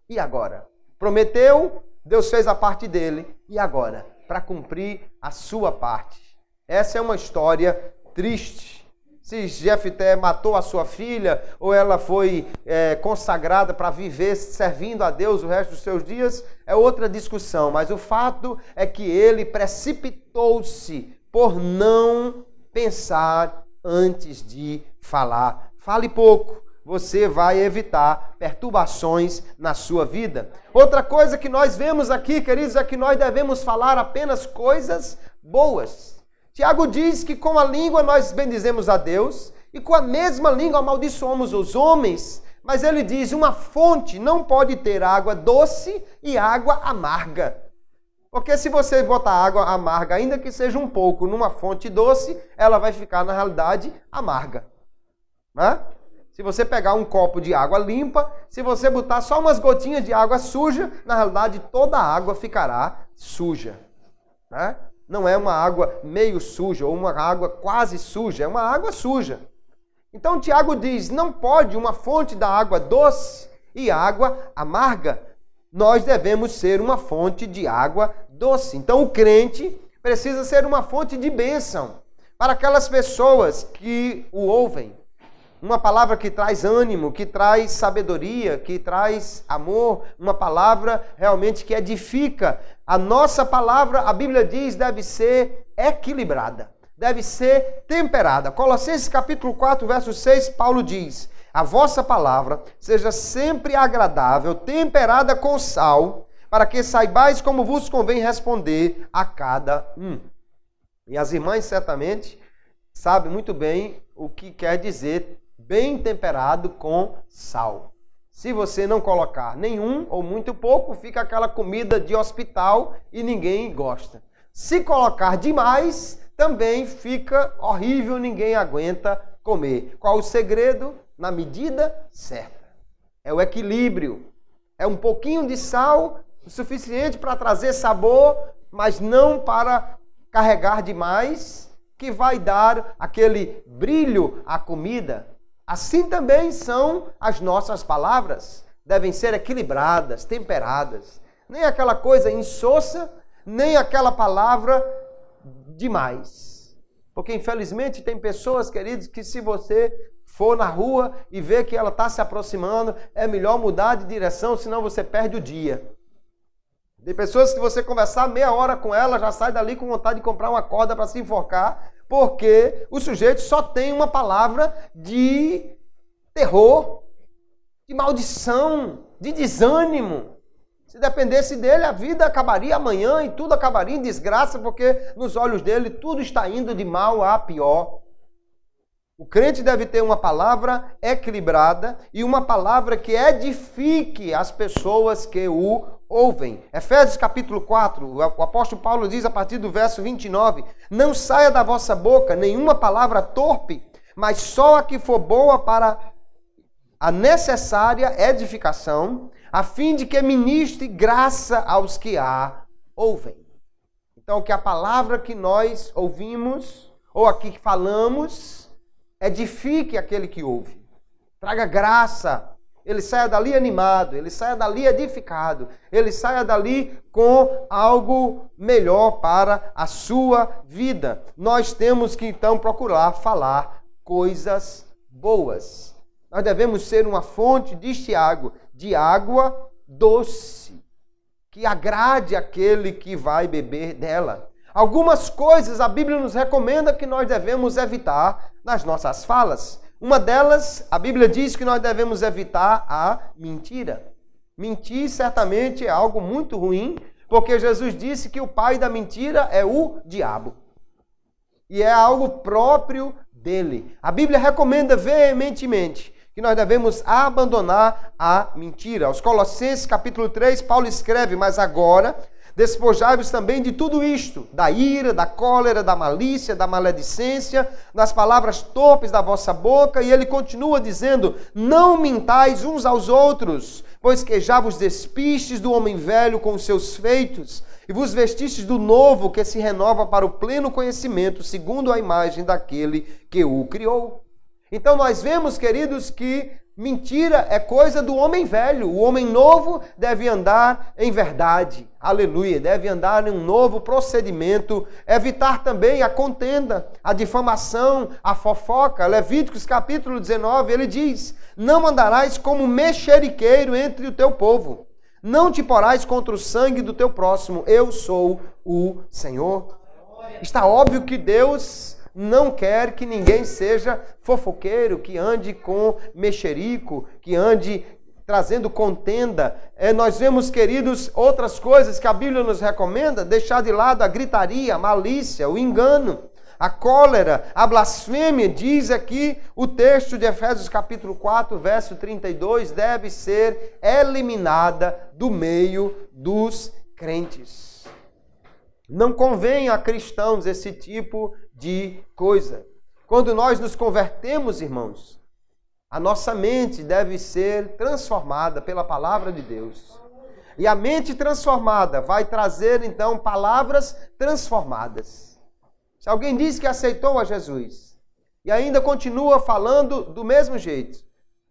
E agora? Prometeu, Deus fez a parte dele. E agora? Para cumprir a sua parte. Essa é uma história triste. Se Jefté matou a sua filha ou ela foi consagrada para viver servindo a Deus o resto dos seus dias, é outra discussão. Mas o fato é que ele precipitou-se por não pensar antes de falar. Fale pouco, você vai evitar perturbações na sua vida. Outra coisa que nós vemos aqui, queridos, é que nós devemos falar apenas coisas boas. Tiago diz que com a língua nós bendizemos a Deus e com a mesma língua amaldiçoamos os homens. Mas ele diz, uma fonte não pode ter água doce e água amarga. Porque se você botar água amarga, ainda que seja um pouco, numa fonte doce, ela vai ficar, na realidade, amarga. Né? Se você pegar um copo de água limpa, se você botar só umas gotinhas de água suja, na realidade toda a água ficará suja. Né? Não é uma água meio suja ou uma água quase suja, é uma água suja. Então Tiago diz, não pode uma fonte da água doce e água amarga. Nós devemos ser uma fonte de água doce. Então o crente precisa ser uma fonte de bênção para aquelas pessoas que o ouvem. Uma palavra que traz ânimo, que traz sabedoria, que traz amor, uma palavra realmente que edifica. A nossa palavra, a Bíblia diz, deve ser equilibrada, deve ser temperada. Colossenses capítulo 4, verso 6, Paulo diz, a vossa palavra seja sempre agradável, temperada com sal, para que saibais como vos convém responder a cada um. E as irmãs certamente sabem muito bem o que quer dizer bem temperado com sal. Se você não colocar nenhum ou muito pouco, fica aquela comida de hospital e ninguém gosta. Se colocar demais, também fica horrível, ninguém aguenta comer. Qual o segredo? Na medida certa. É o equilíbrio. É um pouquinho de sal, o suficiente para trazer sabor, mas não para carregar demais, que vai dar aquele brilho à comida. Assim também são as nossas palavras. Devem ser equilibradas, temperadas. Nem aquela coisa insossa, nem aquela palavra demais. Porque infelizmente tem pessoas, queridos, que se você for na rua e ver que ela está se aproximando, é melhor mudar de direção, senão você perde o dia. Tem pessoas que você conversar meia hora com ela, já sai dali com vontade de comprar uma corda para se enforcar, porque o sujeito só tem uma palavra de terror, de maldição, de desânimo. Se dependesse dele, a vida acabaria amanhã e tudo acabaria em desgraça, porque nos olhos dele tudo está indo de mal a pior. O crente deve ter uma palavra equilibrada e uma palavra que edifique as pessoas que o ouvem. Efésios capítulo 4, o apóstolo Paulo diz a partir do verso 29, não saia da vossa boca nenhuma palavra torpe, mas só a que for boa para a necessária edificação, a fim de que ministre graça aos que a ouvem. Então, que a palavra que nós ouvimos, ou aqui que falamos, edifique aquele que ouve. Traga graça. Ele saia dali animado, ele saia dali edificado, ele saia dali com algo melhor para a sua vida. Nós temos que então procurar falar coisas boas. Nós devemos ser uma fonte, diz Tiago, de água doce, que agrade aquele que vai beber dela. Algumas coisas a Bíblia nos recomenda que nós devemos evitar nas nossas falas. Uma delas, a Bíblia diz que nós devemos evitar a mentira. Mentir certamente é algo muito ruim, porque Jesus disse que o pai da mentira é o diabo. E é algo próprio dele. A Bíblia recomenda veementemente que nós devemos abandonar a mentira. Aos Colossenses capítulo 3, Paulo escreve, mas agora despojai-vos também de tudo isto, da ira, da cólera, da malícia, da maledicência, das palavras torpes da vossa boca. E ele continua dizendo, não mintais uns aos outros, pois que já vos despistes do homem velho com os seus feitos, e vos vestistes do novo que se renova para o pleno conhecimento, segundo a imagem daquele que o criou. Então nós vemos, queridos, que mentira é coisa do homem velho. O homem novo deve andar em verdade. Aleluia. Deve andar em um novo procedimento. Evitar também a contenda, a difamação, a fofoca. Levíticos capítulo 19, ele diz, não andarás como mexeriqueiro entre o teu povo. Não te porás contra o sangue do teu próximo. Eu sou o Senhor. Está óbvio que Deus não quer que ninguém seja fofoqueiro, que ande com mexerico, que ande trazendo contenda. Nós vemos, queridos, outras coisas que a Bíblia nos recomenda, deixar de lado a gritaria, a malícia, o engano, a cólera, a blasfêmia. Diz aqui o texto de Efésios capítulo 4, verso 32, deve ser eliminada do meio dos crentes. Não convém a cristãos esse tipo de coisa. Quando nós nos convertemos, irmãos, a nossa mente deve ser transformada pela palavra de Deus. E a mente transformada vai trazer, então, palavras transformadas. Se alguém diz que aceitou a Jesus e ainda continua falando do mesmo jeito,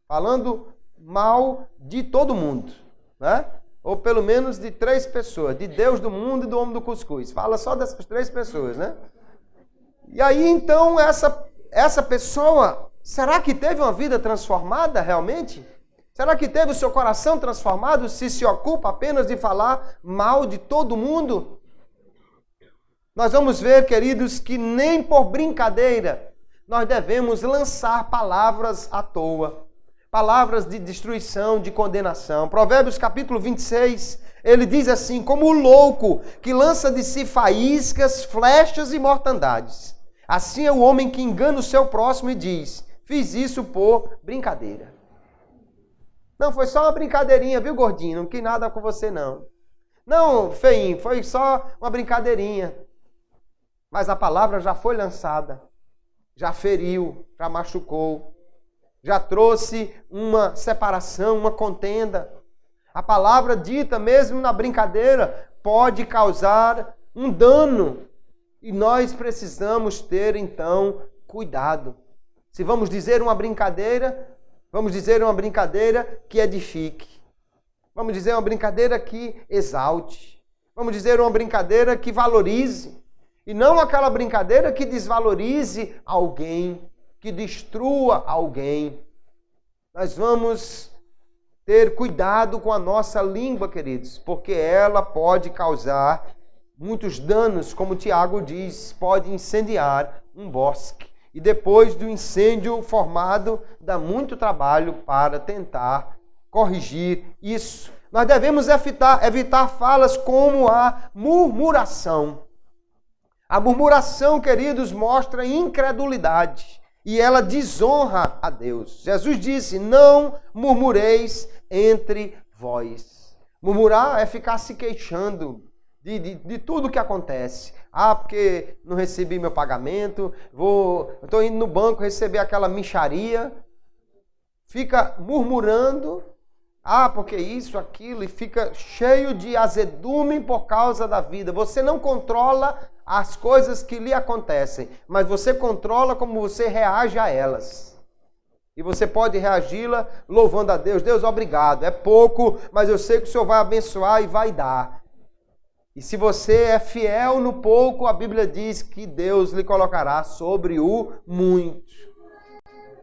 falando mal de todo mundo, né? Ou pelo menos de 3 pessoas, de Deus do mundo e do homem do cuscuz. Fala só dessas 3 pessoas, né? E aí, então, essa pessoa, será que teve uma vida transformada realmente? Será que teve o seu coração transformado se ocupa apenas de falar mal de todo mundo? Nós vamos ver, queridos, que nem por brincadeira nós devemos lançar palavras à toa. Palavras de destruição, de condenação. Provérbios capítulo 26, ele diz assim: como o louco que lança de si faíscas, flechas e mortandades. Assim é o homem que engana o seu próximo e diz: fiz isso por brincadeira. Não, foi só uma brincadeirinha, viu, gordinho? Não quis nada com você, não. Não, feinho, foi só uma brincadeirinha. Mas a palavra já foi lançada, já feriu, já machucou, já trouxe uma separação, uma contenda. A palavra dita mesmo na brincadeira pode causar um dano. E nós precisamos ter, então, cuidado. Se vamos dizer uma brincadeira, vamos dizer uma brincadeira que edifique. Vamos dizer uma brincadeira que exalte. Vamos dizer uma brincadeira que valorize. E não aquela brincadeira que desvalorize alguém, que destrua alguém. Nós vamos ter cuidado com a nossa língua, queridos, porque ela pode causar muitos danos, como Tiago diz, pode incendiar um bosque. E depois do incêndio formado, dá muito trabalho para tentar corrigir isso. Nós devemos evitar falas como a murmuração. A murmuração, queridos, mostra incredulidade e ela desonra a Deus. Jesus disse: não murmureis entre vós. Murmurar é ficar se queixando de tudo que acontece. Ah, porque não recebi meu pagamento, estou indo no banco receber aquela mixaria. Fica murmurando, porque isso, aquilo, e fica cheio de azedume por causa da vida. Você não controla as coisas que lhe acontecem, mas você controla como você reage a elas. E você pode reagi-la louvando a Deus. Deus, obrigado. É pouco, mas eu sei que o Senhor vai abençoar e vai dar. E se você é fiel no pouco, a Bíblia diz que Deus lhe colocará sobre o muito.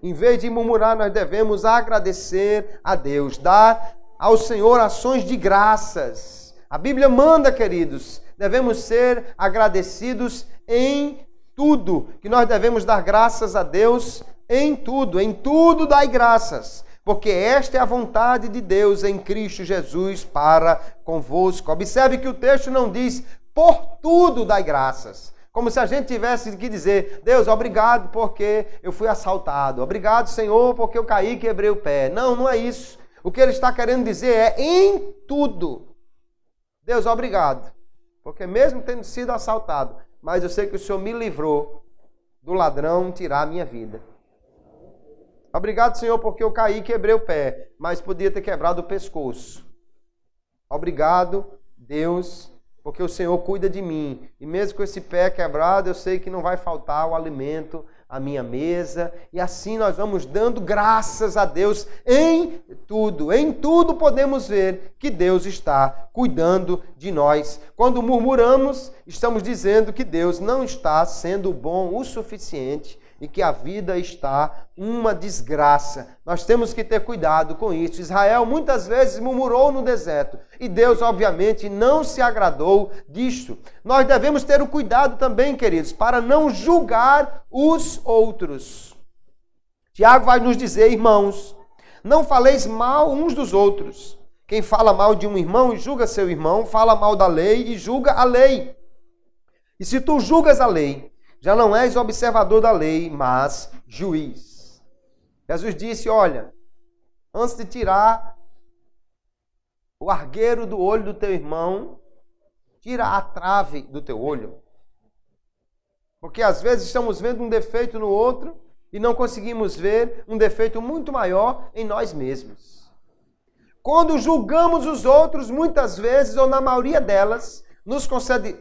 Em vez de murmurar, nós devemos agradecer a Deus, dar ao Senhor ações de graças. A Bíblia manda, queridos, devemos ser agradecidos em tudo, que nós devemos dar graças a Deus em tudo dai graças, porque esta é a vontade de Deus em Cristo Jesus para convosco. Observe que o texto não diz, por tudo dai graças, como se a gente tivesse que dizer, Deus, obrigado porque eu fui assaltado, obrigado, Senhor, porque eu caí e quebrei o pé. Não, não é isso. O que ele está querendo dizer é em tudo. Deus, obrigado, porque mesmo tendo sido assaltado, mas eu sei que o Senhor me livrou do ladrão tirar a minha vida. Obrigado, Senhor, porque eu caí e quebrei o pé, mas podia ter quebrado o pescoço. Obrigado, Deus, porque o Senhor cuida de mim. E mesmo com esse pé quebrado, eu sei que não vai faltar o alimento à minha mesa. E assim nós vamos dando graças a Deus em tudo. Em tudo podemos ver que Deus está cuidando de nós. Quando murmuramos, estamos dizendo que Deus não está sendo bom o suficiente e que a vida está uma desgraça. Nós temos que ter cuidado com isso. Israel muitas vezes murmurou no deserto e Deus, obviamente, não se agradou disto. Nós devemos ter o cuidado também, queridos, para não julgar os outros. Tiago vai nos dizer, irmãos, não faleis mal uns dos outros. Quem fala mal de um irmão e julga seu irmão, fala mal da lei e julga a lei. E se tu julgas a lei, já não és observador da lei, mas juiz. Jesus disse, olha, antes de tirar o argueiro do olho do teu irmão, tira a trave do teu olho. Porque às vezes estamos vendo um defeito no outro e não conseguimos ver um defeito muito maior em nós mesmos. Quando julgamos os outros, muitas vezes, ou na maioria delas, nos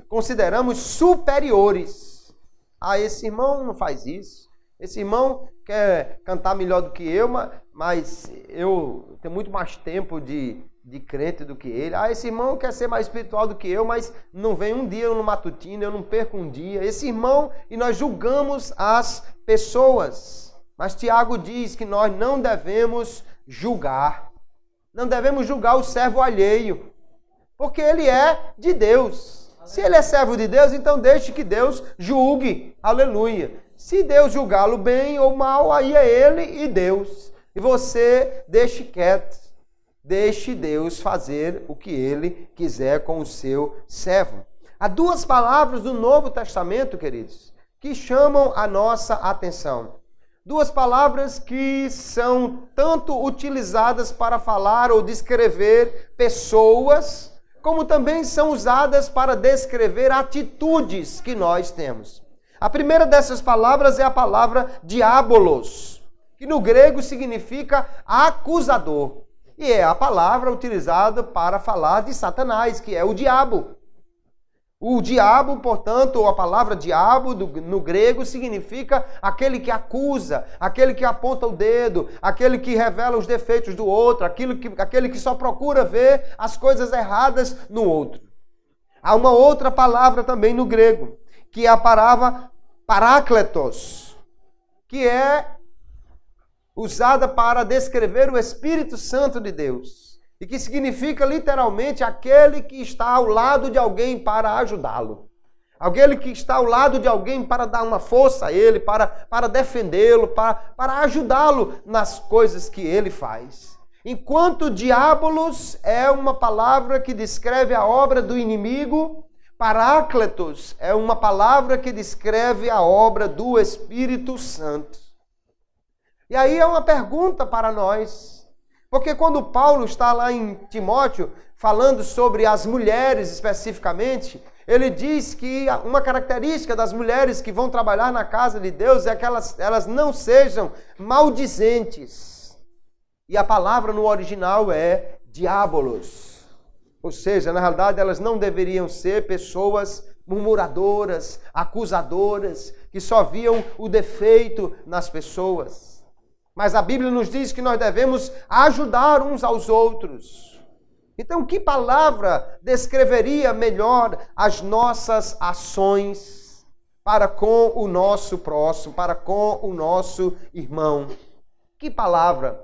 consideramos superiores. Ah, esse irmão não faz isso. Esse irmão quer cantar melhor do que eu, mas eu tenho muito mais tempo de crente do que ele. Ah, esse irmão quer ser mais espiritual do que eu, mas não vem um dia no matutino, eu não perco um dia. Esse irmão, e nós julgamos as pessoas. Mas Tiago diz que nós não devemos julgar. Não devemos julgar o servo alheio, porque ele é de Deus. Se ele é servo de Deus, então deixe que Deus julgue. Aleluia. Se Deus julgá-lo bem ou mal, aí é ele e Deus. E você deixe quieto. Deixe Deus fazer o que ele quiser com o seu servo. Há duas palavras do Novo Testamento, queridos, que chamam a nossa atenção. Duas palavras que são tanto utilizadas para falar ou descrever pessoas, como também são usadas para descrever atitudes que nós temos. A primeira dessas palavras é a palavra diabolos, que no grego significa acusador. E é a palavra utilizada para falar de Satanás, que é o diabo. O diabo, portanto, ou a palavra diabo no grego significa aquele que acusa, aquele que aponta o dedo, aquele que revela os defeitos do outro, aquele que só procura ver as coisas erradas no outro. Há uma outra palavra também no grego, que é a palavra parácletos, que é usada para descrever o Espírito Santo de Deus. E que significa literalmente aquele que está ao lado de alguém para ajudá-lo. Aquele que está ao lado de alguém para dar uma força a ele, para defendê-lo, para ajudá-lo nas coisas que ele faz. Enquanto diabolos é uma palavra que descreve a obra do inimigo, parácletos é uma palavra que descreve a obra do Espírito Santo. E aí é uma pergunta para nós. Porque quando Paulo está lá em Timóteo, falando sobre as mulheres especificamente, ele diz que uma característica das mulheres que vão trabalhar na casa de Deus é que elas não sejam maldizentes. E a palavra no original é diabolos. Ou seja, na realidade elas não deveriam ser pessoas murmuradoras, acusadoras, que só viam o defeito nas pessoas. Mas a Bíblia nos diz que nós devemos ajudar uns aos outros. Então, que palavra descreveria melhor as nossas ações para com o nosso próximo, para com o nosso irmão? Que palavra?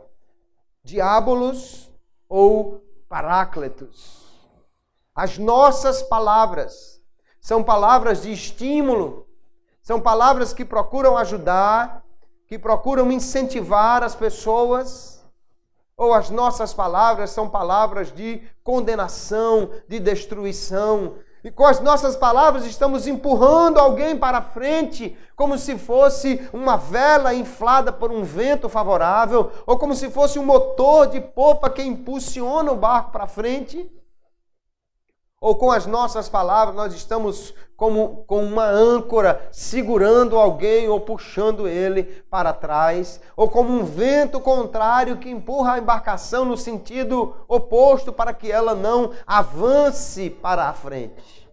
Diabolos ou parácletos? As nossas palavras são palavras de estímulo, são palavras que procuram ajudar, que procuram incentivar as pessoas, ou as nossas palavras são palavras de condenação, de destruição, e com as nossas palavras estamos empurrando alguém para frente, como se fosse uma vela inflada por um vento favorável, ou como se fosse um motor de popa que impulsiona o barco para frente. Ou com as nossas palavras nós estamos com uma âncora segurando alguém ou puxando ele para trás, ou como um vento contrário que empurra a embarcação no sentido oposto para que ela não avance para a frente.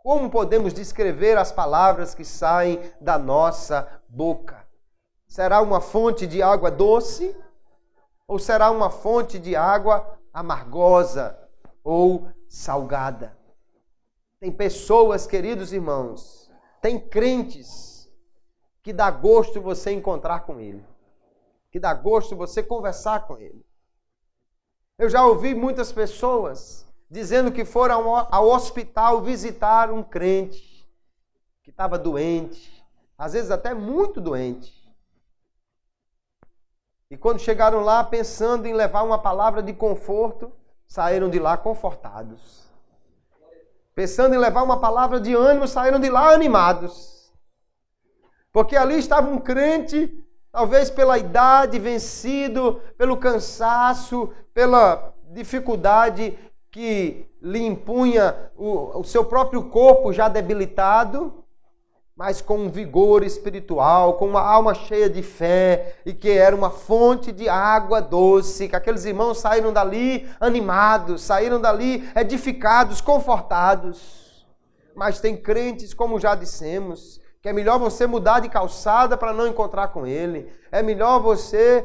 Como podemos descrever as palavras que saem da nossa boca? Será uma fonte de água doce ou será uma fonte de água amargosa ou salgada? Tem pessoas, queridos irmãos, tem crentes que dá gosto você encontrar com ele, que dá gosto você conversar com ele. Eu já ouvi muitas pessoas dizendo que foram ao hospital visitar um crente que estava doente, às vezes até muito doente. E quando chegaram lá pensando em levar uma palavra de conforto, saíram de lá confortados. Pensando em levar uma palavra de ânimo, saíram de lá animados. Porque ali estava um crente, talvez pela idade, vencido, pelo cansaço, pela dificuldade que lhe impunha o seu próprio corpo já debilitado. mas com um vigor espiritual, com uma alma cheia de fé, e que era uma fonte de água doce, que aqueles irmãos saíram dali animados, saíram dali edificados, confortados. Mas tem crentes, como já dissemos, que é melhor você mudar de calçada para não encontrar com ele. É melhor você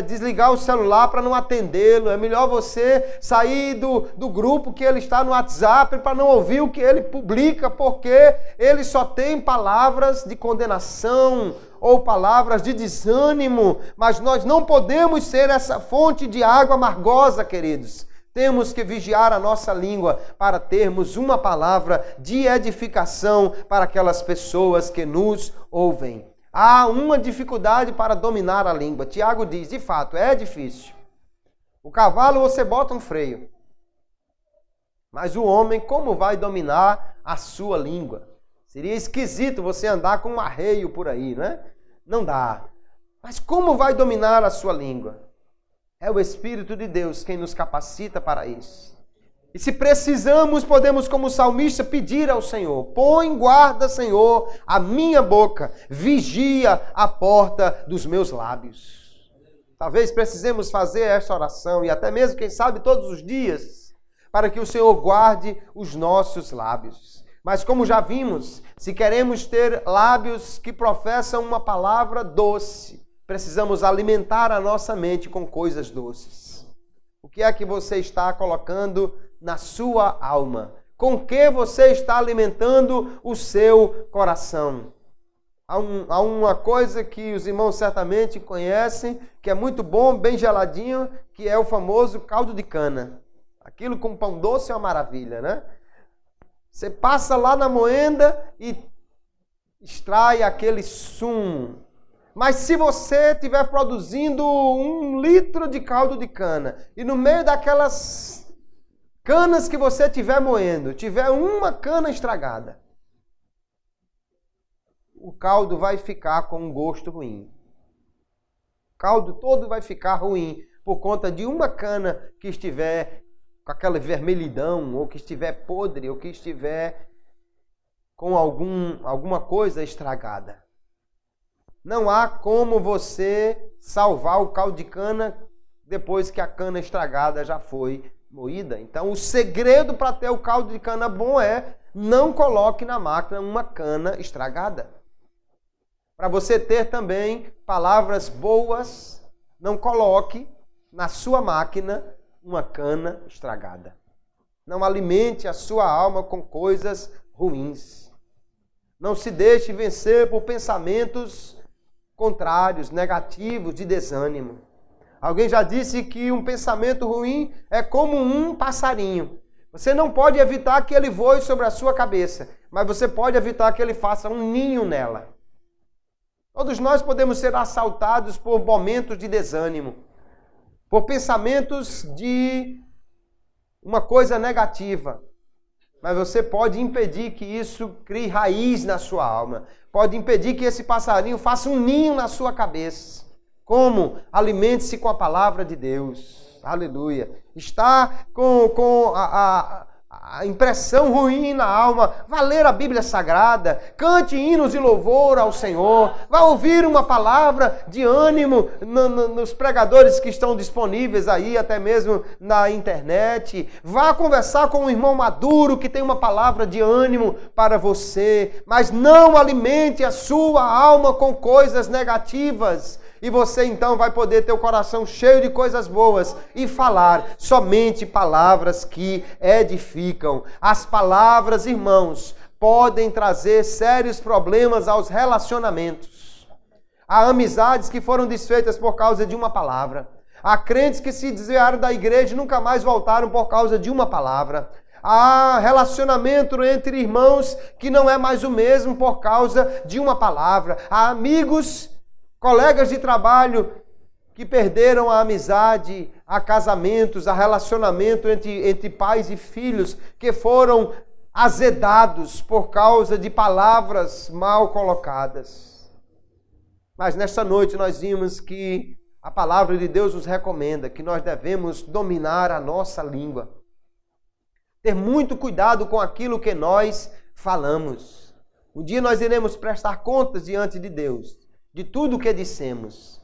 desligar o celular para não atendê-lo. É melhor você sair do grupo que ele está no WhatsApp para não ouvir o que ele publica, porque ele só tem palavras de condenação ou palavras de desânimo. Mas nós não podemos ser essa fonte de água amargosa, queridos. Temos que vigiar a nossa língua para termos uma palavra de edificação para aquelas pessoas que nos ouvem. Há uma dificuldade para dominar a língua. Tiago diz, de fato, é difícil. O cavalo você bota um freio. Mas o homem, como vai dominar a sua língua? Seria esquisito você andar com um arreio por aí, né? Não dá. Mas como vai dominar a sua língua? É o Espírito de Deus quem nos capacita para isso. E se precisamos, podemos, como salmista, pedir ao Senhor: põe guarda, Senhor, a minha boca, vigia a porta dos meus lábios. Talvez precisemos fazer esta oração, e até mesmo, quem sabe, todos os dias, para que o Senhor guarde os nossos lábios. Mas como já vimos, se queremos ter lábios que professam uma palavra doce, precisamos alimentar a nossa mente com coisas doces. O que é que você está colocando na sua alma? Com que você está alimentando o seu coração? Há uma coisa que os irmãos certamente conhecem, que é muito bom, bem geladinho, que é o famoso caldo de cana. Aquilo com pão doce é uma maravilha, né? Você passa lá na moenda e extrai aquele sumo. Mas se você estiver produzindo 1 litro de caldo de cana e no meio daquelas canas que você estiver moendo, tiver uma cana estragada, o caldo vai ficar com um gosto ruim. O caldo todo vai ficar ruim por conta de uma cana que estiver com aquela vermelhidão, ou que estiver podre, ou que estiver com alguma coisa estragada. Não há como você salvar o caldo de cana depois que a cana estragada já foi moída. Então, o segredo para ter o caldo de cana bom é: não coloque na máquina uma cana estragada. Para você ter também palavras boas, não coloque na sua máquina uma cana estragada. Não alimente a sua alma com coisas ruins. Não se deixe vencer por pensamentos contrários, negativos, de desânimo. Alguém já disse que um pensamento ruim é como um passarinho. Você não pode evitar que ele voe sobre a sua cabeça, mas você pode evitar que ele faça um ninho nela. Todos nós podemos ser assaltados por momentos de desânimo, por pensamentos de uma coisa negativa. Mas você pode impedir que isso crie raiz na sua alma. Pode impedir que esse passarinho faça um ninho na sua cabeça. Como? Alimente-se com a palavra de Deus. Aleluia. Está com a impressão ruim na alma, vá ler a Bíblia Sagrada, cante hinos de louvor ao Senhor, vá ouvir uma palavra de ânimo nos pregadores que estão disponíveis aí, até mesmo na internet, vá conversar com um irmão maduro que tem uma palavra de ânimo para você, mas não alimente a sua alma com coisas negativas. E você então vai poder ter o coração cheio de coisas boas e falar somente palavras que edificam. As palavras, irmãos, podem trazer sérios problemas aos relacionamentos. Há amizades que foram desfeitas por causa de uma palavra. Há crentes que se desviaram da igreja e nunca mais voltaram por causa de uma palavra. Há relacionamento entre irmãos que não é mais o mesmo por causa de uma palavra. Há amigos, colegas de trabalho que perderam a amizade, há casamentos, há relacionamento entre pais e filhos que foram azedados por causa de palavras mal colocadas. Mas nesta noite nós vimos que a palavra de Deus nos recomenda que nós devemos dominar a nossa língua. Ter muito cuidado com aquilo que nós falamos. Um dia nós iremos prestar contas diante de Deus, de tudo o que dissemos.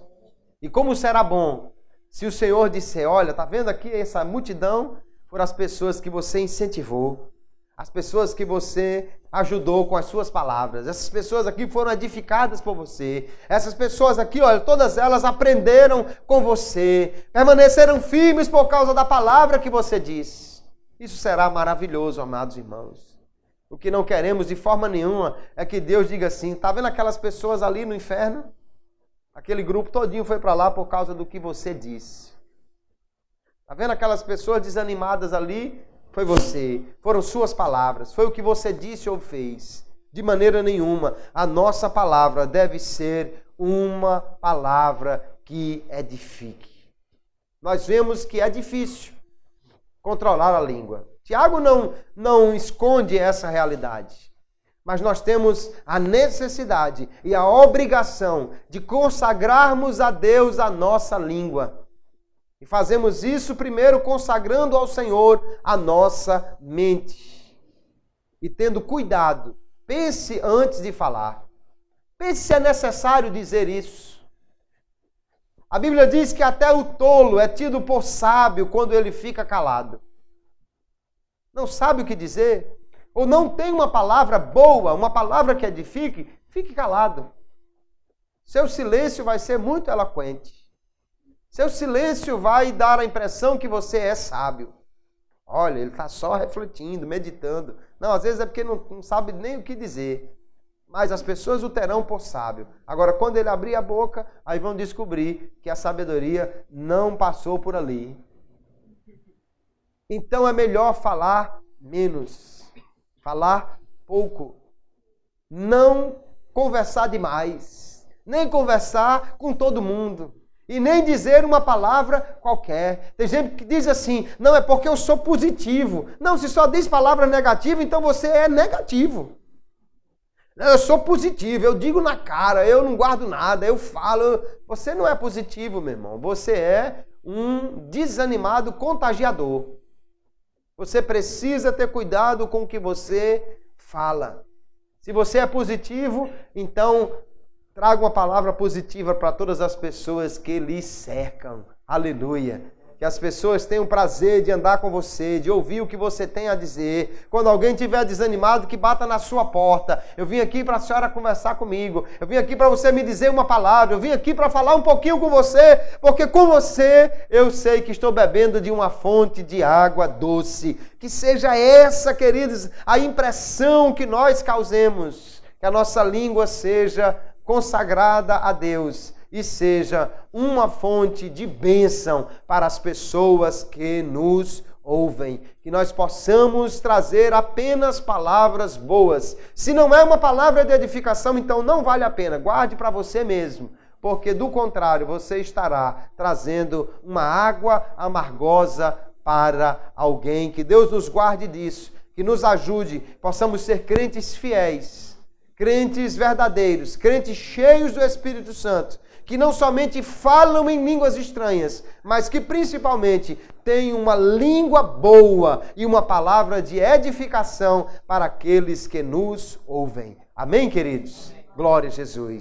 E como será bom se o Senhor disser, olha, tá vendo aqui essa multidão? Foram as pessoas que você incentivou, as pessoas que você ajudou com as suas palavras. Essas pessoas aqui foram edificadas por você. Essas pessoas aqui, olha, todas elas aprenderam com você, permaneceram firmes por causa da palavra que você disse. Isso será maravilhoso, amados irmãos. O que não queremos de forma nenhuma é que Deus diga assim, tá vendo aquelas pessoas ali no inferno? Aquele grupo todinho foi para lá por causa do que você disse. Tá vendo aquelas pessoas desanimadas ali? Foi você, foram suas palavras, foi o que você disse ou fez. De maneira nenhuma, a nossa palavra deve ser uma palavra que edifique. Nós vemos que é difícil controlar a língua. Tiago não esconde essa realidade. Mas nós temos a necessidade e a obrigação de consagrarmos a Deus a nossa língua. E fazemos isso primeiro consagrando ao Senhor a nossa mente. E tendo cuidado, pense antes de falar. Pense se é necessário dizer isso. A Bíblia diz que até o tolo é tido por sábio quando ele fica calado. Não sabe o que dizer? Ou não tem uma palavra boa, uma palavra que edifique? Fique calado. Seu silêncio vai ser muito eloquente. Seu silêncio vai dar a impressão que você é sábio. Olha, ele está só refletindo, meditando. Não, às vezes é porque não sabe nem o que dizer. Mas as pessoas o terão por sábio. Agora, quando ele abrir a boca, aí vão descobrir que a sabedoria não passou por ali. Então é melhor falar menos. Falar pouco. Não conversar demais. Nem conversar com todo mundo. E nem dizer uma palavra qualquer. Tem gente que diz assim, não, é porque eu sou positivo. Não, se só diz palavra negativa, então você é negativo. Eu sou positivo, eu digo na cara, eu não guardo nada, eu falo. Você não é positivo, meu irmão. Você é um desanimado contagiador. Você precisa ter cuidado com o que você fala. Se você é positivo, então traga uma palavra positiva para todas as pessoas que lhe cercam. Aleluia. Que as pessoas tenham prazer de andar com você, de ouvir o que você tem a dizer. Quando alguém estiver desanimado, que bata na sua porta. Eu vim aqui para a senhora conversar comigo. Eu vim aqui para você me dizer uma palavra. Eu vim aqui para falar um pouquinho com você, porque com você eu sei que estou bebendo de uma fonte de água doce. Que seja essa, queridos, a impressão que nós causemos. Que a nossa língua seja consagrada a Deus e seja uma fonte de bênção para as pessoas que nos ouvem. Que nós possamos trazer apenas palavras boas. Se não é uma palavra de edificação, então não vale a pena. Guarde para você mesmo, porque do contrário você estará trazendo uma água amargosa para alguém. Que Deus nos guarde disso, que nos ajude, possamos ser crentes fiéis, crentes verdadeiros, crentes cheios do Espírito Santo, que não somente falam em línguas estranhas, mas que principalmente têm uma língua boa e uma palavra de edificação para aqueles que nos ouvem. Amém, queridos? Glória a Jesus.